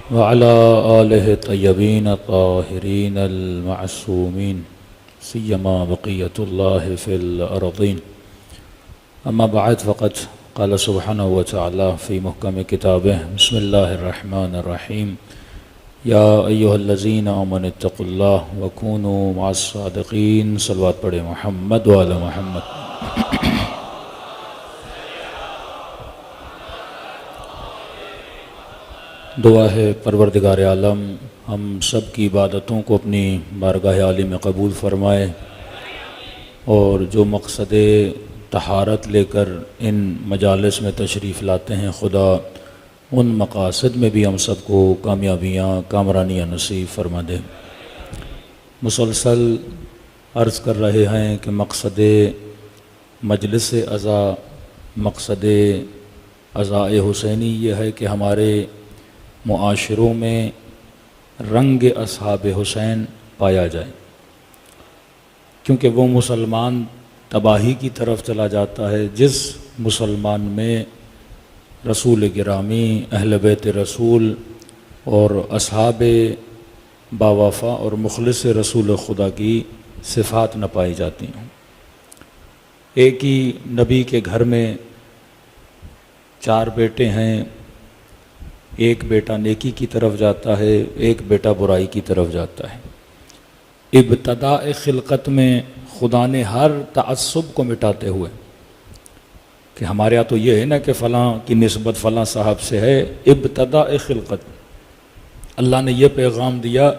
وعلى آله الطيبين الطاهرين المعصومين سيما بقية الله في الأرضين. أما بعد فقد قال سبحانه وتعالى في محكم كتابه بسم الله الرحمن الرحيم يا أيها الذين آمنوا اتقوا الله وكونوا مع الصادقين. صلوات پڑھے محمد وعلى محمد. دعا ہے پروردگار عالم ہم سب کی عبادتوں کو اپنی بارگاہ عالی میں قبول فرمائے، اور جو مقصد طہارت لے کر ان مجالس میں تشریف لاتے ہیں خدا ان مقاصد میں بھی ہم سب کو کامیابیاں کامرانیاں نصیب فرما دے. مسلسل عرض کر رہے ہیں کہ مقصد مجلس عزا، مقصد عزائے حسینی یہ ہے کہ ہمارے معاشروں میں رنگ اصحاب حسین پایا جائے، کیونکہ وہ مسلمان تباہی کی طرف چلا جاتا ہے جس مسلمان میں رسول گرامی، اہل بیت رسول اور اصحاب باوفا اور مخلص رسول خدا کی صفات نہ پائی جاتی ہوں. ایک ہی نبی کے گھر میں 4 بیٹے ہیں، ایک بیٹا نیکی کی طرف جاتا ہے، ایک بیٹا برائی کی طرف جاتا ہے. ابتداء خلقت میں خدا نے ہر تعصب کو مٹاتے ہوئے کہ ہمارے ہاں تو یہ ہے نا کہ فلاں کی نسبت فلاں صاحب سے ہے، ابتداء خلقت اللہ نے یہ پیغام دیا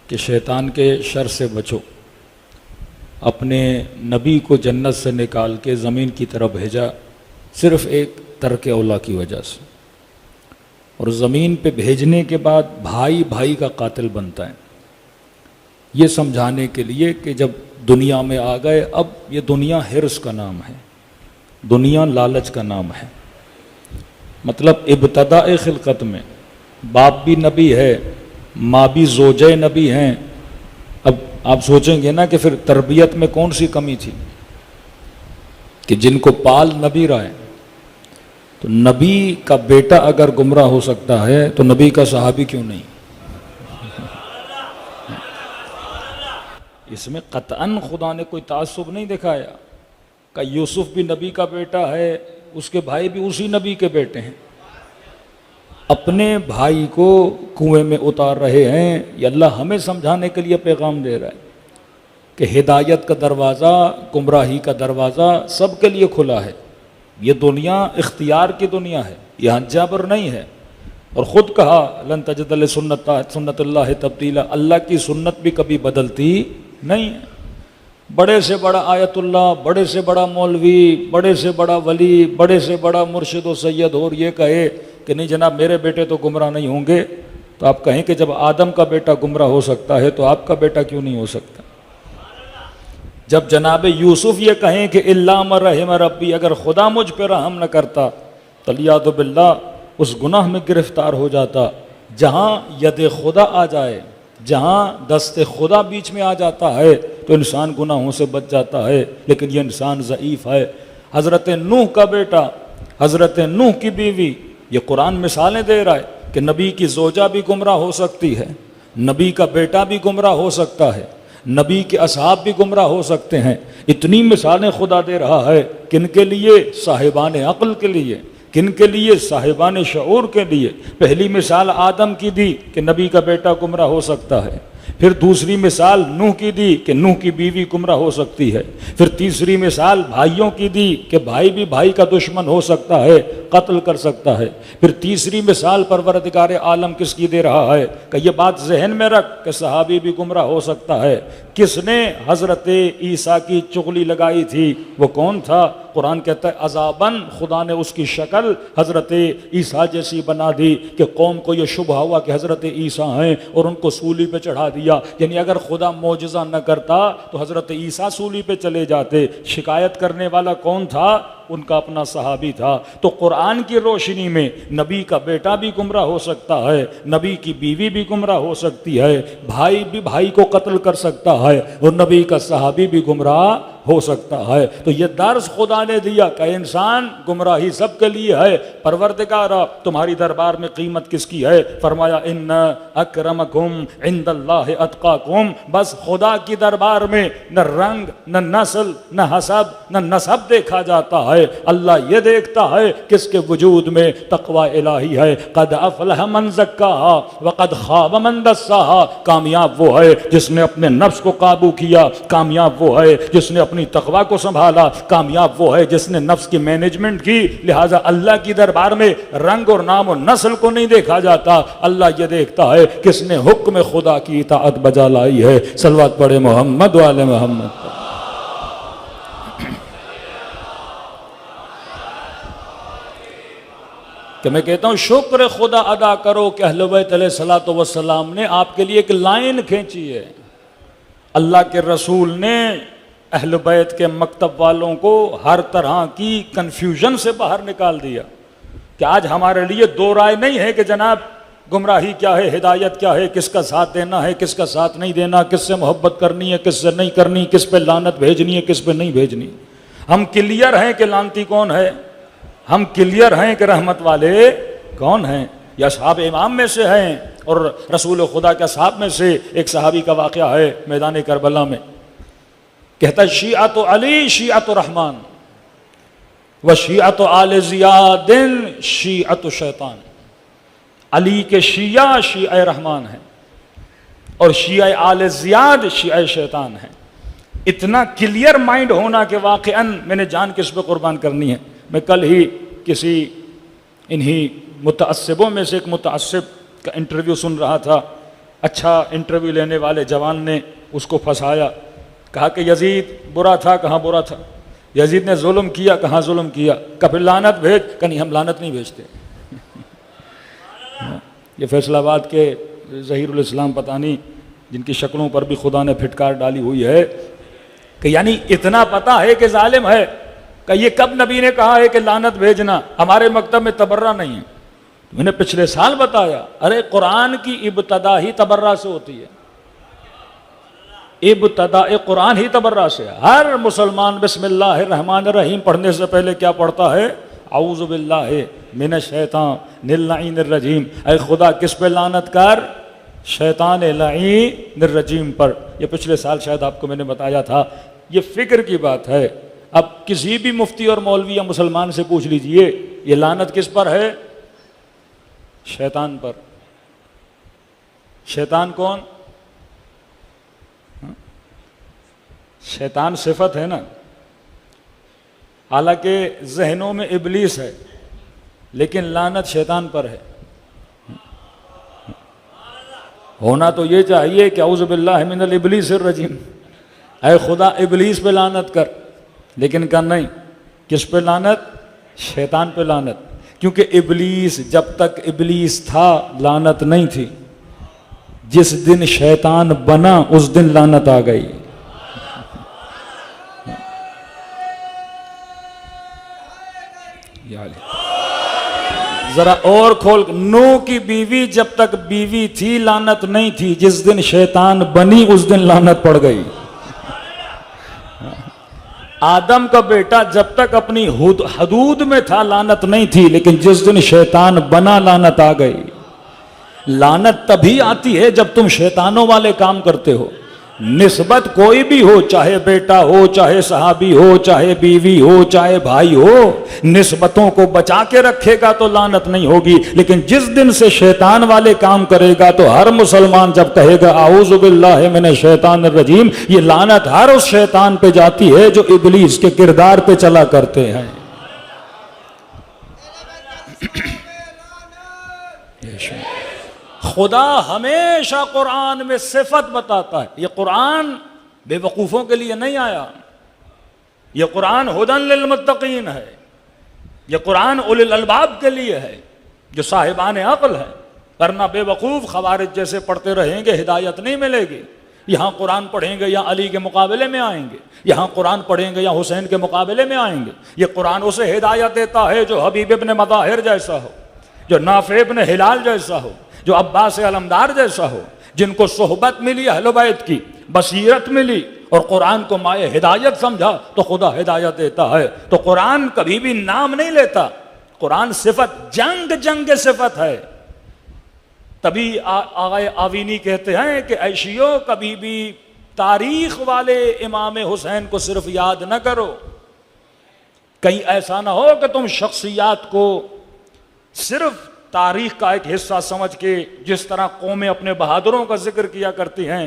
کہ شیطان کے شر سے بچو. اپنے نبی کو جنت سے نکال کے زمین کی طرف بھیجا صرف ایک ترک اولا کی وجہ سے، اور زمین پہ بھیجنے کے بعد بھائی بھائی کا قاتل بنتا ہے، یہ سمجھانے کے لیے کہ جب دنیا میں آ گئے اب یہ دنیا حرص کا نام ہے، دنیا لالچ کا نام ہے. مطلب ابتداء خلقت میں باپ بھی نبی ہے، ماں بھی زوجہ نبی ہیں. اب آپ سوچیں گے نا کہ پھر تربیت میں کون سی کمی تھی کہ جن کو پال نبی رہے. تو نبی کا بیٹا اگر گمراہ ہو سکتا ہے تو نبی کا صحابی کیوں نہیں؟ اس میں قطعاً خدا نے کوئی تعصب نہیں دکھایا کہ یوسف بھی نبی کا بیٹا ہے، اس کے بھائی بھی اسی نبی کے بیٹے ہیں. اپنے بھائی کو کنویں میں اتار رہے ہیں. یہ اللہ ہمیں سمجھانے کے لیے پیغام دے رہا ہے کہ ہدایت کا دروازہ، گمراہی کا دروازہ سب کے لیے کھلا ہے. یہ دنیا اختیار کی دنیا ہے، یہاں جبر نہیں ہے. اور خود کہا لن تجد لسنت اللہ تبدیلا، اللہ کی سنت بھی کبھی بدلتی نہیں ہے. بڑے سے بڑا آیت اللہ، بڑے سے بڑا مولوی، بڑے سے بڑا ولی، بڑے سے بڑا مرشد و سید اور یہ کہے کہ نہیں جناب میرے بیٹے تو گمراہ نہیں ہوں گے، تو آپ کہیں کہ جب آدم کا بیٹا گمراہ ہو سکتا ہے تو آپ کا بیٹا کیوں نہیں ہو سکتا؟ جب جناب یوسف یہ کہیں کہ الا من رحم ربی، اگر خدا مجھ پہ رحم نہ کرتا فلیعوذ باللہ، اس گناہ میں گرفتار ہو جاتا. جہاں ید خدا آ جائے، جہاں دست خدا بیچ میں آ جاتا ہے تو انسان گناہوں سے بچ جاتا ہے. لیکن یہ انسان ضعیف ہے. حضرت نوح کا بیٹا، حضرت نوح کی بیوی، یہ قرآن مثالیں دے رہا ہے کہ نبی کی زوجہ بھی گمراہ ہو سکتی ہے، نبی کا بیٹا بھی گمراہ ہو سکتا ہے، نبی کے اصحاب بھی گمراہ ہو سکتے ہیں. اتنی مثالیں خدا دے رہا ہے. کن کے لیے؟ صاحبان عقل کے لیے. کن کے لیے؟ صاحبان شعور کے لیے. پہلی مثال آدم کی دی کہ نبی کا بیٹا گمراہ ہو سکتا ہے. پھر دوسری مثال نوح کی دی کہ نوح کی بیوی گمراہ ہو سکتی ہے. پھر تیسری مثال بھائیوں کی دی کہ بھائی بھی بھائی کا دشمن ہو سکتا ہے، قتل کر سکتا ہے. پھر تیسری مثال پروردگار عالم کس کی دے رہا ہے کہ یہ بات ذہن میں رکھ کہ صحابی بھی گمراہ ہو سکتا ہے. کس نے حضرت عیسیٰ کی چغلی لگائی تھی؟ وہ کون تھا؟ قرآن کہتا ہے عذاباً، خدا نے اس کی شکل حضرت عیسیٰ جیسی بنا دی کہ قوم کو یہ شبہ ہوا کہ حضرت عیسیٰ ہیں اور ان کو سولی پہ چڑھا دیا. یعنی اگر خدا معجزہ نہ کرتا تو حضرت عیسیٰ سولی پہ چلے جاتے. شکایت کرنے والا کون تھا؟ ان کا اپنا صحابی تھا. تو قرآن کی روشنی میں نبی کا بیٹا بھی گمراہ ہو سکتا ہے، نبی کی بیوی بھی گمراہ ہو سکتی ہے، بھائی بھی بھائی کو قتل کر سکتا ہے، اور نبی کا صحابی بھی گمراہ ہو سکتا ہے۔ تو یہ درس خدا نے دیا کہ انسان گمراہی سب کے لیے ہے، پروردگارا تمہاری دربار میں قیمت کس کی ہے؟ فرمایا ان اکرمکم عند اللہ اتقاکم، بس خدا کی دربار میں نہ رنگ، نہ نسل، نہ حسب، نہ نسب دیکھا جاتا ہے، اللہ یہ دیکھتا ہے کس کے وجود میں تقوی الہی ہے۔ قد افلح من زکاہا وقد خاب من دساہا، کامیاب وہ ہے جس نے اپنے نفس کو قابو کیا، کامیاب وہ ہے جس نے اپنی تقوی کو سنبھالا، کامیاب وہ ہے جس نے نفس کی مینجمنٹ کی۔ لہٰذا اللہ کی دربار میں رنگ اور نام و نسل کو نہیں دیکھا جاتا، اللہ یہ دیکھتا ہے کس نے حکم خدا کی اطاعت بجا لائی ہے۔ صلوات پڑھے محمد وآل محمد۔ کہ میں کہتا ہوں شکر خدا ادا کرو کہ اہل بیت علیہ الصلوۃ والسلام نے آپ کے لیے ایک لائن کھینچی ہے۔ اللہ کے رسول نے اہل بیت کے مکتب والوں کو ہر طرح کی کنفیوژن سے باہر نکال دیا کہ آج ہمارے لیے دو رائے نہیں ہے کہ جناب گمراہی کیا ہے، ہدایت کیا ہے، کس کا ساتھ دینا ہے، کس کا ساتھ نہیں دینا، کس سے محبت کرنی ہے، کس سے نہیں کرنی، کس پہ لعنت بھیجنی ہے، کس پہ نہیں بھیجنی۔ ہم کلیئر ہیں کہ لعنتی کون ہے، ہم کلیئر ہیں کہ رحمت والے کون ہیں، یا اصحاب امام میں سے ہیں، اور رسول خدا کے اصحاب میں سے ایک صحابی کا واقعہ ہے میدان کربلا میں، کہتا ہے شیعۃ علی شیعۃ رحمان و شیعۃ آل زیاد شیعۃ شیطان، علی کے شیعہ شیعہ رحمان ہیں اور شیعہ آل زیاد شیعہ شیطان ہیں۔ اتنا کلیئر مائنڈ ہونا کہ واقعاً میں نے جان کس پہ قربان کرنی ہے۔ میں کل ہی کسی انہی متعصبوں میں سے ایک متعصب کا انٹرویو سن رہا تھا، اچھا انٹرویو لینے والے جوان نے اس کو پھنسایا، کہا کہ یزید برا تھا، کہاں برا تھا، یزید نے ظلم کیا، کہاں ظلم کیا، کہ پھر لعنت بھیج، کہ نہیں ہم لعنت نہیں بھیجتے۔ یہ فیصل آباد کے ظہیر الاسلام پتہ نہیں جن کی شکلوں پر بھی خدا نے پھٹکار ڈالی ہوئی ہے، کہ یعنی اتنا پتہ ہے کہ ظالم ہے، کہ یہ کب نبی نے کہا ہے کہ لعنت بھیجنا، ہمارے مکتب میں تبرہ نہیں ہے۔ میں نے پچھلے سال بتایا، ارے قرآن کی ابتدا ہی تبرہ سے ہوتی ہے، ابتدا قرآن ہی تبرہ سے ہے۔ ہر مسلمان بسم اللہ الرحمن الرحیم پڑھنے سے پہلے کیا پڑھتا ہے؟ اعوذ باللہ من الشیطان اللعین الرجیم، اے خدا کس پہ لعنت کر؟ شیطان لعین الرجیم پر۔ یہ پچھلے سال شاید آپ کو میں نے بتایا تھا۔ یہ فکر کی بات ہے۔ اب کسی بھی مفتی اور مولوی یا مسلمان سے پوچھ لیجئے یہ لعنت کس پر ہے؟ شیطان پر۔ شیطان کون؟ شیطان صفت ہے نا، حالانکہ ذہنوں میں ابلیس ہے، لیکن لعنت شیطان پر ہے۔ ہونا تو یہ چاہیے کہ اعوذ باللہ من الابلیس الرجیم، اے خدا ابلیس پہ لعنت کر، لیکن کہا نہیں، کس پہ لعنت؟ شیطان پہ لعنت، کیونکہ ابلیس جب تک ابلیس تھا لعنت نہیں تھی، جس دن شیطان بنا اس دن لعنت آ گئی۔ ذرا اور کھول، نو کی بیوی جب تک بیوی تھی لعنت نہیں تھی، جس دن شیطان بنی اس دن لعنت پڑ گئی۔ آدم کا بیٹا جب تک اپنی حدود میں تھا لعنت نہیں تھی، لیکن جس دن شیطان بنا لعنت آ گئی۔ لعنت تبھی آتی ہے جب تم شیطانوں والے کام کرتے ہو۔ نسبت کوئی بھی ہو، چاہے بیٹا ہو، چاہے صحابی ہو، چاہے بیوی ہو، چاہے بھائی ہو، نسبتوں کو بچا کے رکھے گا تو لعنت نہیں ہوگی، لیکن جس دن سے شیطان والے کام کرے گا تو ہر مسلمان جب کہے گا اعوذ باللہ من الشیطان الرجیم، یہ لعنت ہر اس شیطان پہ جاتی ہے جو ابلیس کے کردار پہ چلا کرتے ہیں۔ خدا ہمیشہ قرآن میں صفت بتاتا ہے۔ یہ قرآن بے وقوفوں کے لیے نہیں آیا، یہ قرآن ہدی للمتقین ہے، یہ قرآن اولی الالباب کے لیے ہے جو صاحبان عقل ہے، ورنہ بے وقوف خوارج جیسے پڑھتے رہیں گے ہدایت نہیں ملے گی۔ یہاں قرآن پڑھیں گے یا علی کے مقابلے میں آئیں گے، یہاں قرآن پڑھیں گے یا حسین کے مقابلے میں آئیں گے۔ یہ قرآن اسے ہدایت دیتا ہے جو حبیب ابن مظاہر جیسا ہو، جو نافع ابن ہلال جیسا ہو، جو عباس علمدار جیسا ہو، جن کو صحبت ملی اہل بیت کی، بصیرت ملی اور قرآن کو مائے ہدایت سمجھا تو خدا ہدایت دیتا ہے. تو قرآن کبھی بھی نام نہیں لیتا. قرآن صفت جنگ صفت ہے. تبھی آغا آوینی کہتے ہیں کہ عیشیو کبھی بھی تاریخ والے امام حسین کو صرف یاد نہ کرو. کہیں ایسا نہ ہو کہ تم شخصیات کو صرف تاریخ کا ایک حصہ سمجھ کے، جس طرح قومیں اپنے بہادروں کا ذکر کیا کرتی ہیں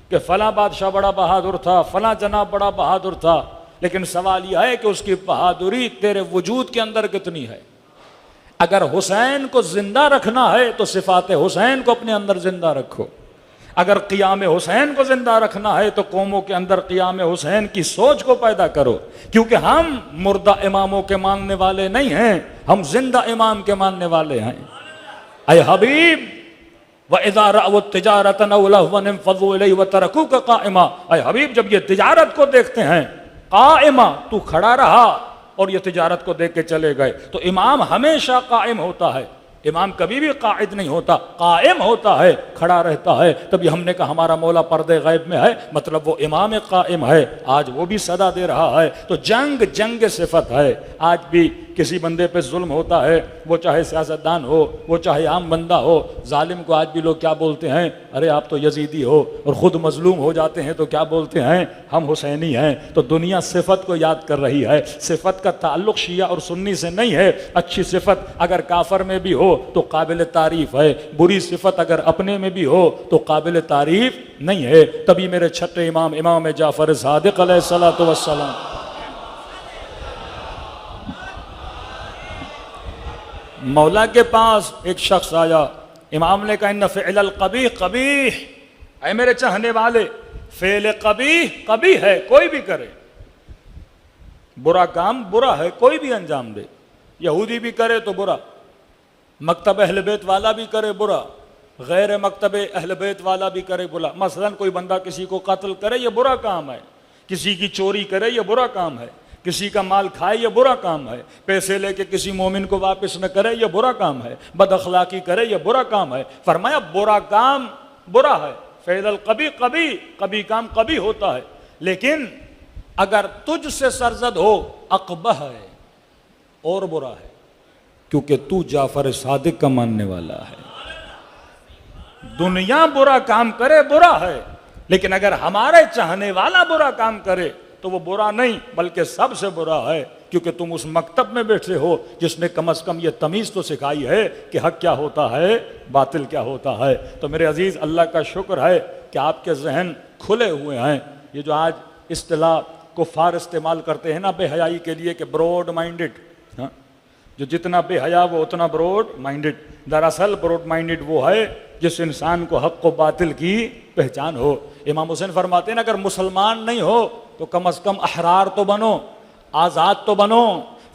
کہ فلاں بادشاہ بڑا بہادر تھا، فلاں جناب بڑا بہادر تھا، لیکن سوال یہ ہے کہ اس کی بہادری تیرے وجود کے اندر کتنی ہے. اگر حسین کو زندہ رکھنا ہے تو صفات حسین کو اپنے اندر زندہ رکھو. اگر قیام حسین کو زندہ رکھنا ہے تو قوموں کے اندر قیام حسین کی سوچ کو پیدا کرو. کیونکہ ہم مردہ اماموں کے ماننے والے نہیں ہیں، ہم زندہ امام کے ماننے والے ہیں. اے حبیب وَإِذَا رَأَوُا التِّجَارَةَ أَوْ لَهْوًا انفَضُّوا إِلَيْهِ وَتَرَكُوكَ قَائِمًا. اے حبیب جب یہ تجارت کو دیکھتے ہیں قائمہ، تو کھڑا رہا اور یہ تجارت کو دیکھ کے چلے گئے. تو امام ہمیشہ قائم ہوتا ہے، امام کبھی بھی قاعد نہیں ہوتا، قائم ہوتا ہے، کھڑا رہتا ہے. تبھی ہم نے کہا ہمارا مولا پردے غیب میں ہے، مطلب وہ امام قائم ہے. آج وہ بھی صدا دے رہا ہے. تو جنگ صفت ہے. آج بھی کسی بندے پہ ظلم ہوتا ہے، وہ چاہے سیاستدان ہو، وہ چاہے عام بندہ ہو، ظالم کو آج بھی لوگ کیا بولتے ہیں؟ ارے آپ تو یزیدی ہو. اور خود مظلوم ہو جاتے ہیں تو کیا بولتے ہیں؟ ہم حسینی ہیں. تو دنیا صفت کو یاد کر رہی ہے. صفت کا تعلق شیعہ اور سنی سے نہیں ہے. اچھی صفت اگر کافر میں بھی ہو تو قابل تعریف ہے، بری صفت اگر اپنے میں بھی ہو تو قابل تعریف نہیں ہے. تبھی میرے چھٹے امام امام جعفر صادق علیہ الصلوۃ والسلام مولا کے پاس ایک شخص آیا. امام نے کہا ان فعل القبیح قبیح. اے میرے چاہنے والے، فعل قبیح قبیح ہے، کوئی بھی کرے. برا کام برا ہے، کوئی بھی انجام دے. یہودی بھی کرے تو برا، مکتب اہل بیت والا بھی کرے برا، غیر مکتب اہل بیت والا بھی کرے برا. مثلا کوئی بندہ کسی کو قتل کرے یہ برا کام ہے، کسی کی چوری کرے یہ برا کام ہے، کسی کا مال کھائے یہ برا کام ہے، پیسے لے کے کسی مومن کو واپس نہ کرے یہ برا کام ہے، بد اخلاقی کرے یہ برا کام ہے. فرمایا برا کام برا ہے. فعل القبیح قبیح، قبیح کام قبیح ہوتا ہے. لیکن اگر تجھ سے سرزد ہو اقبح ہے اور برا ہے، کیونکہ تو جعفر صادق کا ماننے والا ہے. دنیا برا کام کرے برا ہے، لیکن اگر ہمارے چاہنے والا برا کام کرے تو وہ برا نہیں بلکہ سب سے برا ہے. کیونکہ تم اس مکتب میں بیٹھے ہو جس نے کم از کم یہ تمیز تو سکھائی ہے کہ حق کیا ہوتا ہے، باطل کیا ہوتا ہے. تو میرے عزیز اللہ کا شکر ہے کہ آپ کے ذہن کھلے ہوئے ہیں. یہ جو آج اصطلاح کفار استعمال کرتے ہیں نا بے حیائی کے لیے کہ براڈ مائنڈڈ، جو جتنا بے حیا وہ اتنا براڈ مائنڈڈ. دراصل براڈ مائنڈڈ وہ ہے جس انسان کو حق و باطل کی پہچان ہو. امام حسین فرماتے ہیں اگر مسلمان نہیں ہو تو کم از کم احرار تو بنو، آزاد تو بنو،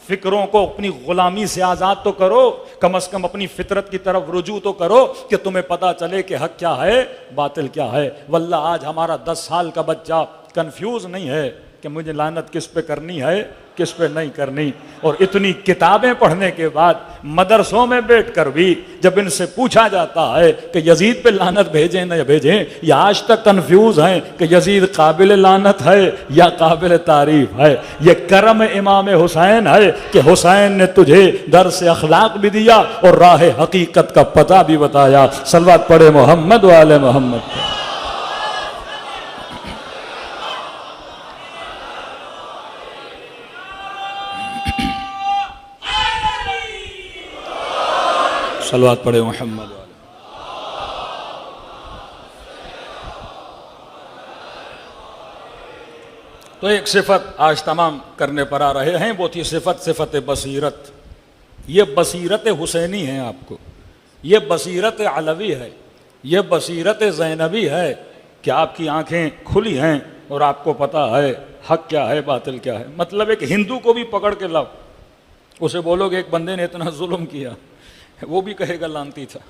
فکروں کو اپنی غلامی سے آزاد تو کرو، کم از کم اپنی فطرت کی طرف رجوع تو کرو کہ تمہیں پتا چلے کہ حق کیا ہے باطل کیا ہے. واللہ آج ہمارا 10 سال کا بچہ کنفیوز نہیں ہے کہ مجھے لعنت کس پہ کرنی ہے کس پہ نہیں کرنی. اور اتنی کتابیں پڑھنے کے بعد مدرسوں میں بیٹھ کر بھی جب ان سے پوچھا جاتا ہے کہ یزید پہ لعنت بھیجیں نہ بھیجیں، یہ آج تک کنفیوز ہیں کہ یزید قابل لعنت ہے یا قابل تعریف ہے. یہ کرم امام حسین ہے کہ حسین نے تجھے درس اخلاق بھی دیا اور راہ حقیقت کا پتہ بھی بتایا. صلوات پڑھے محمد و آل محمد. صلوات پڑھے محمد. تو ایک صفت آج تمام کرنے پر آ رہے ہیں، وہ تھی صفت بصیرت. یہ بصیرت حسینی ہے آپ کو، یہ بصیرت علوی ہے، یہ بصیرت زینبی ہے کہ آپ کی آنکھیں کھلی ہیں اور آپ کو پتا ہے حق کیا ہے باطل کیا ہے. مطلب ایک ہندو کو بھی پکڑ کے لاؤ، اسے بولو کہ ایک بندے نے اتنا ظلم کیا، وہ بھی کہے گا لانتی تھا.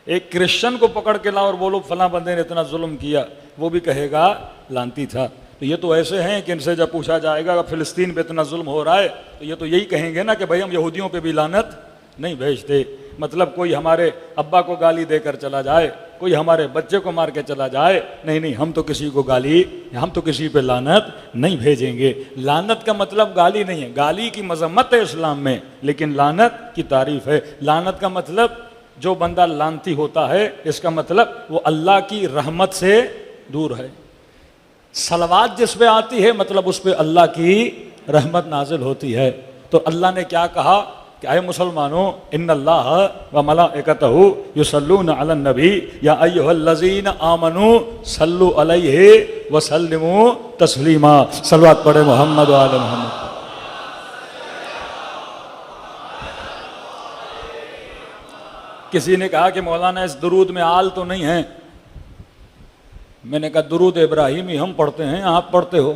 ایک کرسچن کو پکڑ کے لاؤ اور بولو فلاں بندے نے اتنا ظلم کیا، وہ بھی کہے گا لانتی تھا. تو یہ تو ایسے ہیں کہ ان سے جب پوچھا جائے گا کہ فلسطین پہ اتنا ظلم ہو رہا ہے تو یہ تو یہی کہیں گے نا کہ بھائی ہم یہودیوں پہ بھی لعنت نہیں بھیجتے. مطلب کوئی ہمارے ابا کو گالی دے کر چلا جائے، کوئی ہمارے بچے کو مار کے چلا جائے، نہیں ہم تو کسی کو گالی، ہم تو کسی پہ لعنت نہیں بھیجیں گے۔ لعنت کا مطلب گالی نہیں ہے، گالی کی مذمت ہے اسلام میں، لیکن لعنت کی تعریف ہے۔ لعنت کا مطلب جو بندہ لعنتی ہوتا ہے، اس کا مطلب وہ اللہ کی رحمت سے دور ہے۔ صلوات جس پہ آتی ہے مطلب اس پہ اللہ کی رحمت نازل ہوتی ہے۔ تو اللہ نے کیا کہا کہ اے مسلمانوں، ان اللہ و ملائکتہ یصلون علی النبی یا ایھا الذین آمنوا صلوا علیہ وسلموا تسلیما۔ صلوات پڑھے محمد و آل محمد۔ کسی نے کہا کہ مولانا اس درود میں آل تو نہیں ہے؟ میں نے کہا درود ابراہیمی ہم پڑھتے ہیں، آپ پڑھتے ہو؟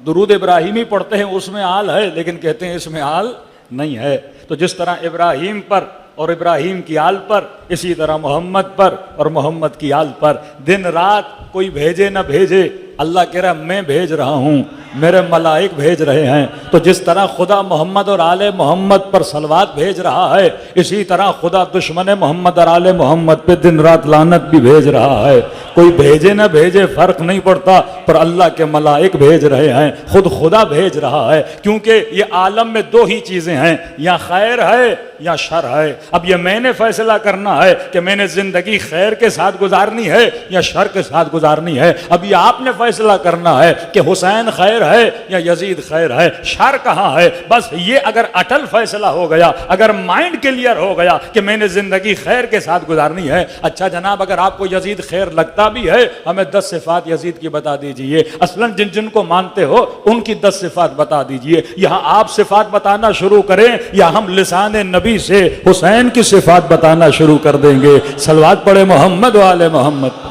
درود ابراہیمی پڑھتے ہیں، اس میں آل ہے، لیکن کہتے ہیں اس میں آل نہیں ہے۔ تو جس طرح ابراہیم پر اور ابراہیم کی آل پر، اسی طرح محمد پر اور محمد کی آل پر دن رات کوئی بھیجے نہ بھیجے، اللہ کہہ رہا میں بھیج رہا ہوں، میرے ملائک بھیج رہے ہیں۔ تو جس طرح خدا محمد اور آل محمد پر صلوات بھیج رہا ہے، اسی طرح خدا دشمن محمد اور آل محمد پہ دن رات لعنت بھی بھیج رہا ہے۔ کوئی بھیجے نہ بھیجے فرق نہیں پڑتا، پر اللہ کے ملائک بھیج رہے ہیں، خود خدا بھیج رہا ہے، کیونکہ یہ عالم میں دو ہی چیزیں ہیں، یا خیر ہے یا شر ہے۔ اب یہ میں نے فیصلہ کرنا ہے کہ میں نے زندگی خیر کے ساتھ گزارنی ہے یا شر کے ساتھ گزارنی ہے۔ اب یہ آپ نے فیصلہ کرنا ہے کہ حسین خیر ہے یا یزید خیر ہے، شر کہاں ہے۔ بس یہ اگر اٹل فیصلہ ہو گیا، اگر مائنڈ کلیئر ہو گیا کہ میں نے زندگی خیر کے ساتھ گزارنی ہے، اچھا جناب اگر آپ کو یزید خیر لگتا بھی ہے، ہمیں 10 صفات یزید کی بتا دیجئے۔ اصلاً جن جن کو مانتے ہو ان کی 10 صفات بتا دیجئے۔ یہاں آپ صفات بتانا شروع کریں یا ہم لسان نبی سے حسین کی صفات بتانا شروع کر دیں گے؟ صلوات پڑھے محمد و آل محمد۔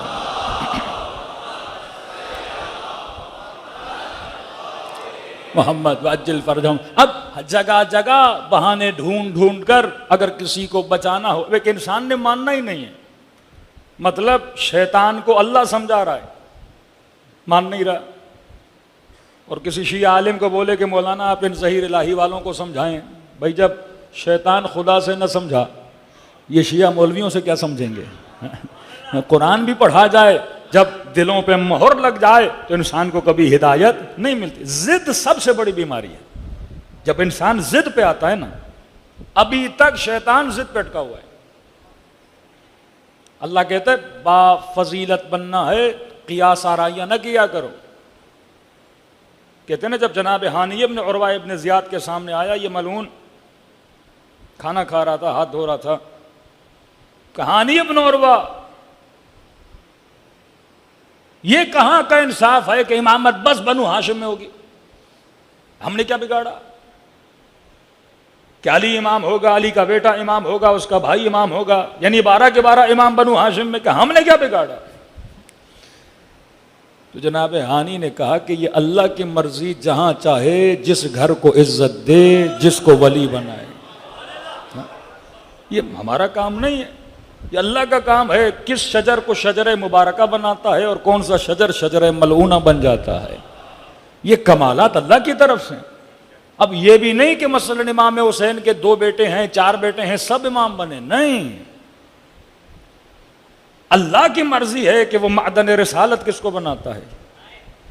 محمد وعجل فرجہم۔ اب جگہ جگہ بہانے ڈھونڈ ڈھونڈ کر اگر کسی کو بچانا ہو، لیکن انسان نے ماننا ہی نہیں ہے۔ مطلب شیطان کو اللہ سمجھا رہا ہے، مان نہیں رہا۔ اور کسی شیعہ عالم کو بولے کہ مولانا آپ ان ظہیر الہی والوں کو سمجھائیں، بھائی جب شیطان خدا سے نہ سمجھا، یہ شیعہ مولویوں سے کیا سمجھیں گے؟ قرآن بھی پڑھا جائے، جب دلوں پہ مہر لگ جائے تو انسان کو کبھی ہدایت نہیں ملتی۔ ضد سب سے بڑی بیماری ہے۔ جب انسان ضد پہ آتا ہے نا، ابھی تک شیطان ضد پہ اٹکا ہوا ہے۔ اللہ کہتا ہے با فضیلت بننا ہے، قیاس آرائیاں نہ کیا کرو۔ کہتے ہیں نا جب جناب ہانی ابن عروہ ابن زیاد کے سامنے آیا، یہ ملعون کھانا کھا رہا تھا، ہاتھ دھو رہا تھا، کہانی ابن عروہ یہ کہاں کا انصاف ہے کہ امامت بس بنو ہاشم میں ہوگی؟ ہم نے کیا بگاڑا کہ علی امام ہوگا، علی کا بیٹا امام ہوگا، اس کا بھائی امام ہوگا، یعنی 12 کے 12 امام بنو ہاشم میں، کہ ہم نے کیا بگاڑا؟ تو جناب ہانی نے کہا کہ یہ اللہ کی مرضی، جہاں چاہے جس گھر کو عزت دے، جس کو ولی بنائے۔ یہ ہمارا کام نہیں ہے، یہ اللہ کا کام ہے۔ کس شجر کو شجر مبارکہ بناتا ہے اور کون سا شجر شجر ملعونہ بن جاتا ہے، یہ کمالات اللہ کی طرف سے۔ اب یہ بھی نہیں کہ مثلا امام حسین کے 2 بیٹے ہیں، 4 بیٹے ہیں، سب امام بنے، نہیں۔ اللہ کی مرضی ہے کہ وہ معدن رسالت کس کو بناتا ہے،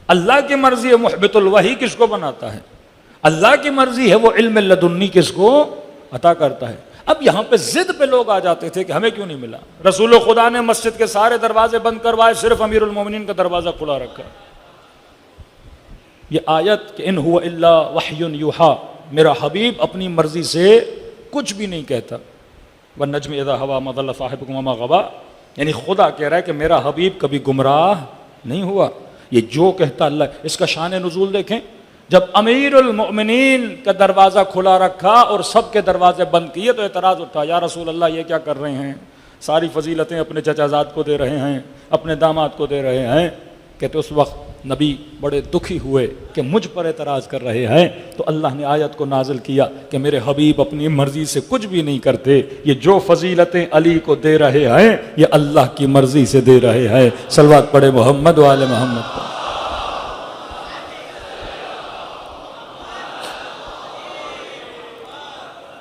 اللہ کی مرضی ہے محبت الوحی کس کو بناتا ہے، اللہ کی مرضی ہے وہ علم لدنی کس کو عطا کرتا ہے۔ اب یہاں پہ ضد پہ لوگ آ جاتے تھے کہ ہمیں کیوں نہیں ملا۔ رسول خدا نے مسجد کے سارے دروازے بند کروائے، صرف امیر المومنین کا دروازہ کھلا رکھا۔ یہ آیت کہ ان هو الا وحی یوحی، میرا حبیب اپنی مرضی سے کچھ بھی نہیں کہتا۔ والنجم اذا هوى ما ضل صاحبكم وما غوى، یعنی خدا کہہ رہا ہے کہ میرا حبیب کبھی گمراہ نہیں ہوا، یہ جو کہتا اللہ۔ اس کا شان نزول دیکھیں، جب امیر المؤمنین کا دروازہ کھلا رکھا اور سب کے دروازے بند کیے تو اعتراض اٹھا، یا رسول اللہ یہ کیا کر رہے ہیں؟ ساری فضیلتیں اپنے چچا زاد کو دے رہے ہیں، اپنے داماد کو دے رہے ہیں۔ کہتے اس وقت نبی بڑے دکھی ہوئے کہ مجھ پر اعتراض کر رہے ہیں، تو اللہ نے آیت کو نازل کیا کہ میرے حبیب اپنی مرضی سے کچھ بھی نہیں کرتے، یہ جو فضیلتیں علی کو دے رہے ہیں یہ اللہ کی مرضی سے دے رہے ہیں۔ صلوات پڑھے محمد و آل محمد پر۔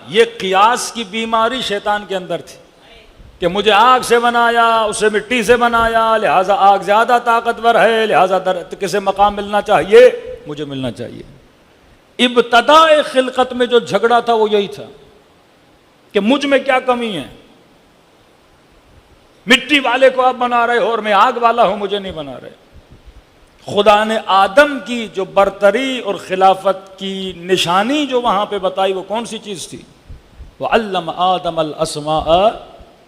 یہ قیاس کی بیماری شیطان کے اندر تھی کہ مجھے آگ سے بنایا، اسے مٹی سے بنایا، لہٰذا آگ زیادہ طاقتور ہے، لہٰذا کسے مقام ملنا چاہیے؟ مجھے ملنا چاہیے۔ ابتداء خلقت میں جو جھگڑا تھا وہ یہی تھا کہ مجھ میں کیا کمی ہے، مٹی والے کو آپ بنا رہے ہو اور میں آگ والا ہوں، مجھے نہیں بنا رہے۔ خدا نے آدم کی جو برتری اور خلافت کی نشانی جو وہاں پہ بتائی وہ کون سی چیز تھی؟ وَعَلَّمَ آدَمَ الْأَسْمَاءَ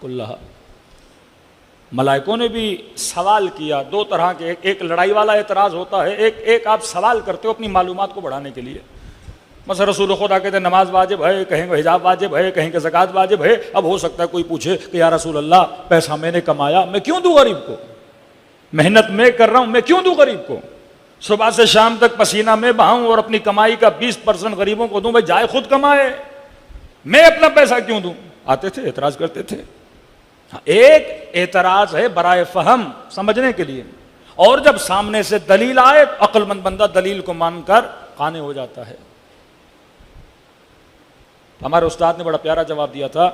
كُلَّهَا۔ ملائکوں نے بھی سوال کیا، دو طرح کے، ایک لڑائی والا اعتراض ہوتا ہے، ایک آپ سوال کرتے ہو اپنی معلومات کو بڑھانے کے لیے۔ مثلا رسول خدا کہتے ہیں نماز واجب ہے، کہیں گے حجاب واجب ہے، کہیں کہ زکوٰۃ واجب ہے۔ اب ہو سکتا ہے کوئی پوچھے کہ یا رسول اللہ پیسہ میں نے کمایا، میں کیوں دوں غریب کو؟ محنت میں کر رہا ہوں، میں کیوں دوں غریب کو؟ صبح سے شام تک پسینہ میں بہاؤں اور اپنی کمائی کا 20% غریبوں کو دوں، بھائی جائے خود کمائے، میں اپنا پیسہ کیوں دوں؟ آتے تھے، اعتراض کرتے تھے۔ ایک اعتراض ہے برائے فہم، سمجھنے کے لیے، اور جب سامنے سے دلیل آئے عقل مند بندہ دلیل کو مان کر قانع ہو جاتا ہے۔ ہمارے استاد نے بڑا پیارا جواب دیا تھا،